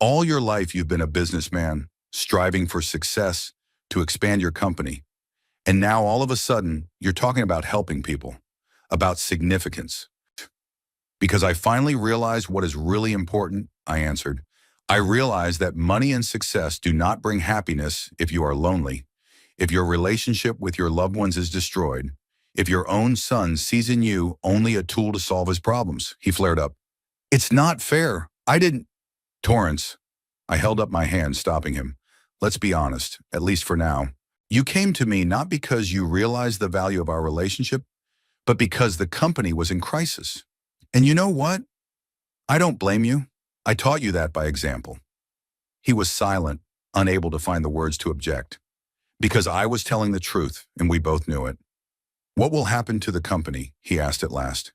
Speaker 1: All your life you've been a businessman, striving for success to expand your company. And now all of a sudden, you're talking about helping people, about significance. Because I finally realized what is really important, I answered. I realized that money and success do not bring happiness if you are lonely, if your relationship with your loved ones is destroyed, if your own son sees in you only a tool to solve his problems. He flared up. It's not fair. I didn't. Torrance. I held up my hand, stopping him. Let's be honest, at least for now. You came to me not because you realized the value of our relationship, but because the company was in crisis. And you know what? I don't blame you. I taught you that by example. He was silent, unable to find the words to object. Because I was telling the truth, and we both knew it. What will happen to the company? He asked at last.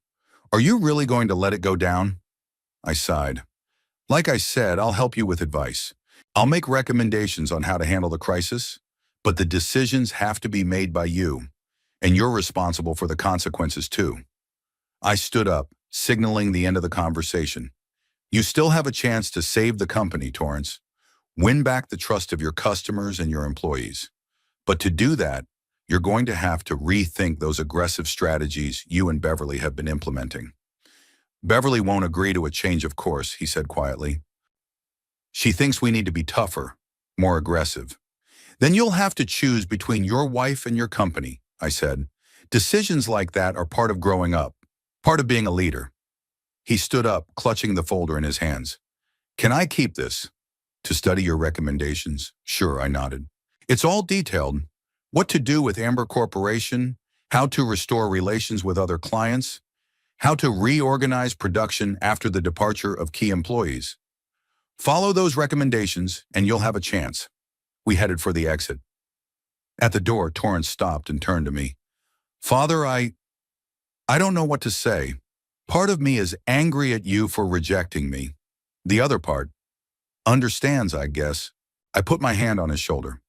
Speaker 1: Are you really going to let it go down? I sighed. Like I said, I'll help you with advice. I'll make recommendations on how to handle the crisis, but the decisions have to be made by you, and you're responsible for the consequences too. I stood up, signaling the end of the conversation. You still have a chance to save the company, Torrance. Win back the trust of your customers and your employees. But to do that, you're going to have to rethink those aggressive strategies you and Beverly have been implementing. Beverly won't agree to a change of course, he said quietly. She thinks we need to be tougher, more aggressive. Then you'll have to choose between your wife and your company, I said. Decisions like that are part of growing up, part of being a leader. He stood up, clutching the folder in his hands. Can I keep this? To study your recommendations? Sure, I nodded. It's all detailed. What to do with Amber Corporation, how to restore relations with other clients, how to reorganize production after the departure of key employees. Follow those recommendations and you'll have a chance. We headed for the exit. At the door, Torrance stopped and turned to me. Father, I don't know what to say. Part of me is angry at you for rejecting me. The other part understands, I guess. I put my hand on his shoulder.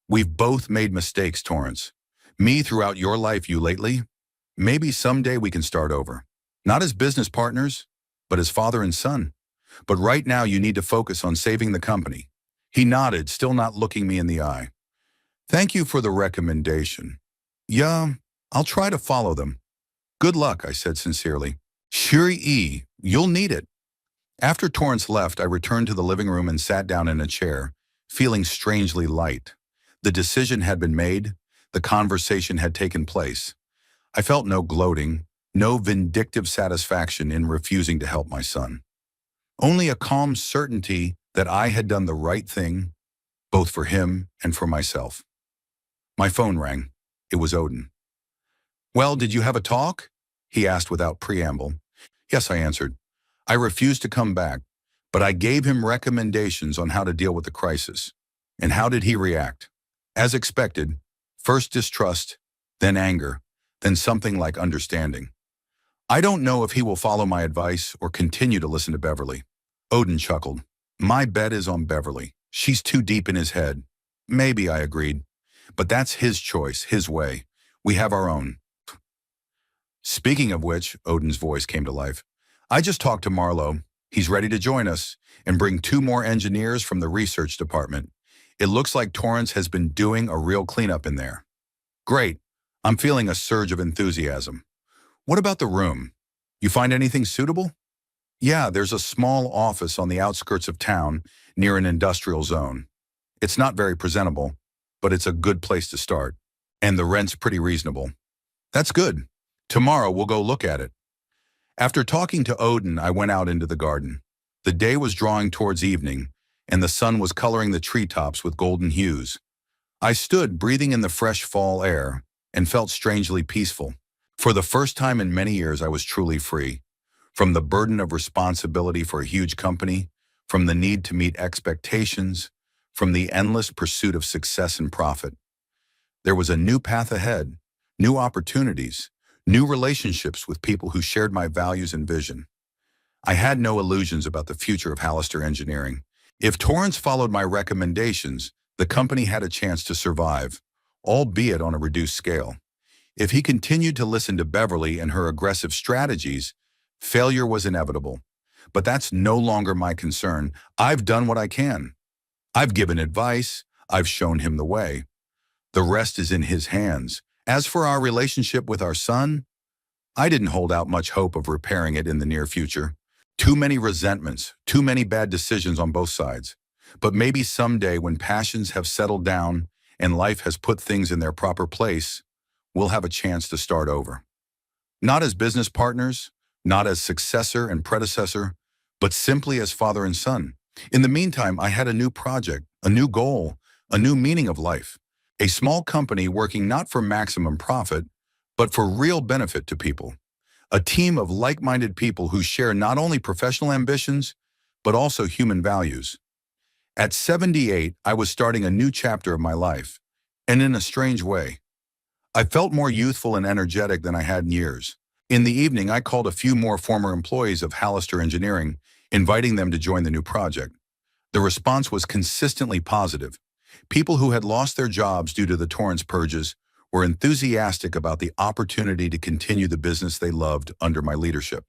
Speaker 1: We've both made mistakes, Torrance. Me throughout your life, you lately. Maybe someday we can start over. Not as business partners, but as father and son. But right now you need to focus on saving the company. He nodded, still not looking me in the eye. Thank you for the recommendation. Yeah, I'll try to follow them. Good luck, I said sincerely. Sure, you'll need it. After Torrance left, I returned to the living room and sat down in a chair, feeling strangely light. The decision had been made. The conversation had taken place. I felt no gloating, no vindictive satisfaction in refusing to help my son. Only a calm certainty that I had done the right thing, both for him and for myself. My phone rang. It was Odin. Well, did you have a talk? He asked without preamble. Yes, I answered. I refused to come back, but I gave him recommendations on how to deal with the crisis. And how did he react? As expected, first distrust, then anger, then something like understanding. I don't know if he will follow my advice or continue to listen to Beverly. Odin chuckled. My bet is on Beverly. She's too deep in his head. Maybe, I agreed. But that's his choice, his way. We have our own. Speaking of which, Odin's voice came to life. I just talked to Marlowe. He's ready to join us and bring 2 more engineers from the research department. It looks like Torrance has been doing a real cleanup in there. Great. I'm feeling a surge of enthusiasm. What about the room? You find anything suitable? Yeah, there's a small office on the outskirts of town near an industrial zone. It's not very presentable, but it's a good place to start. And the rent's pretty reasonable. That's good. Tomorrow we'll go look at it. After talking to Odin, I went out into the garden. The day was drawing towards evening, and the sun was coloring the treetops with golden hues. I stood breathing in the fresh fall air and felt strangely peaceful. For the first time in many years, I was truly free. From the burden of responsibility for a huge company, from the need to meet expectations, from the endless pursuit of success and profit. There was a new path ahead, new opportunities, new relationships with people who shared my values and vision. I had no illusions about the future of Hallister Engineering. If Torrance followed my recommendations, the company had a chance to survive, albeit on a reduced scale. If he continued to listen to Beverly and her aggressive strategies, failure was inevitable. But that's no longer my concern. I've done what I can. I've given advice. I've shown him the way. The rest is in his hands. As for our relationship with our son, I didn't hold out much hope of repairing it in the near future. Too many resentments, too many bad decisions on both sides. But maybe someday when passions have settled down and life has put things in their proper place, we'll have a chance to start over. Not as business partners, not as successor and predecessor, but simply as father and son. In the meantime, I had a new project, a new goal, a new meaning of life. A small company working not for maximum profit, but for real benefit to people. A team of like-minded people who share not only professional ambitions, but also human values. At 78, I was starting a new chapter of my life, and in a strange way. I felt more youthful and energetic than I had in years. In the evening, I called a few more former employees of Hallister Engineering, inviting them to join the new project. The response was consistently positive. People who had lost their jobs due to the Torrance purges were enthusiastic about the opportunity to continue the business they loved under my leadership.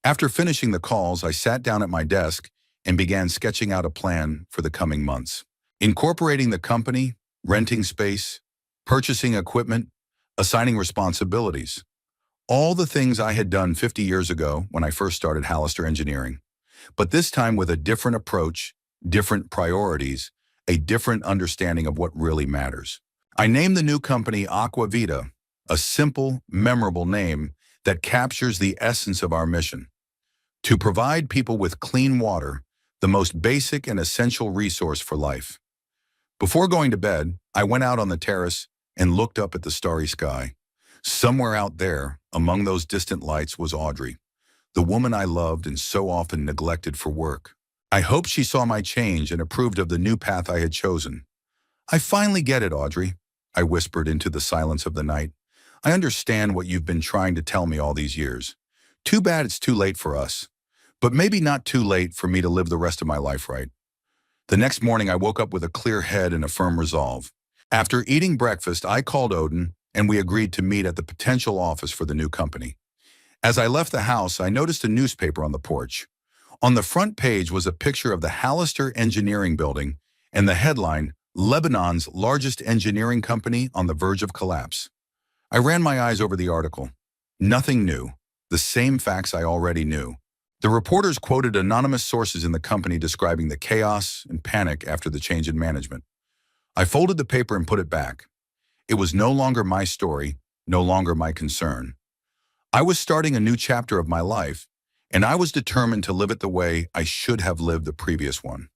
Speaker 1: After finishing the calls, I sat down at my desk and began sketching out a plan for the coming months. Incorporating the company, renting space, purchasing equipment, assigning responsibilities. All the things I had done 50 years ago when I first started Hallister Engineering. But this time with a different approach, different priorities, a different understanding of what really matters. I named the new company Aqua Vita, a simple, memorable name that captures the essence of our mission: to provide people with clean water, the most basic and essential resource for life. Before going to bed, I went out on the terrace and looked up at the starry sky. Somewhere out there, among those distant lights, was Audrey, the woman I loved and so often neglected for work. I hoped she saw my change and approved of the new path I had chosen. "I finally get it, Audrey," I whispered into the silence of the night. "I understand what you've been trying to tell me all these years. Too bad it's too late for us. But maybe not too late for me to live the rest of my life right." The next morning, I woke up with a clear head and a firm resolve. After eating breakfast, I called Odin, and we agreed to meet at the potential office for the new company. As I left the house, I noticed a newspaper on the porch. On the front page was a picture of the Hallister Engineering Building and the headline, "Lebanon's largest engineering company on the verge of collapse." I ran my eyes over the article. Nothing new, the same facts I already knew. The reporters quoted anonymous sources in the company describing the chaos and panic after the change in management. I folded the paper and put it back. It was no longer my story, no longer my concern. I was starting a new chapter of my life, and I was determined to live it the way I should have lived the previous one.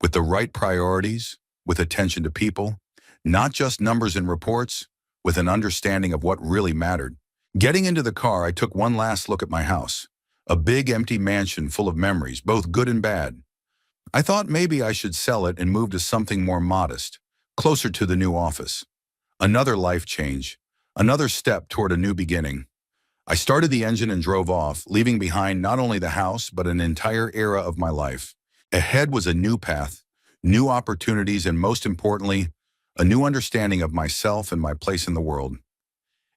Speaker 1: With the right priorities, with attention to people, not just numbers and reports, with an understanding of what really mattered. Getting into the car, I took one last look at my house, a big empty mansion full of memories, both good and bad. I thought maybe I should sell it and move to something more modest, closer to the new office. Another life change, another step toward a new beginning. I started the engine and drove off, leaving behind not only the house, but an entire era of my life. Ahead was a new path, new opportunities, and most importantly, a new understanding of myself and my place in the world.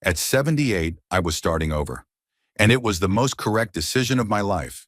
Speaker 1: At 78, I was starting over, and it was the most correct decision of my life.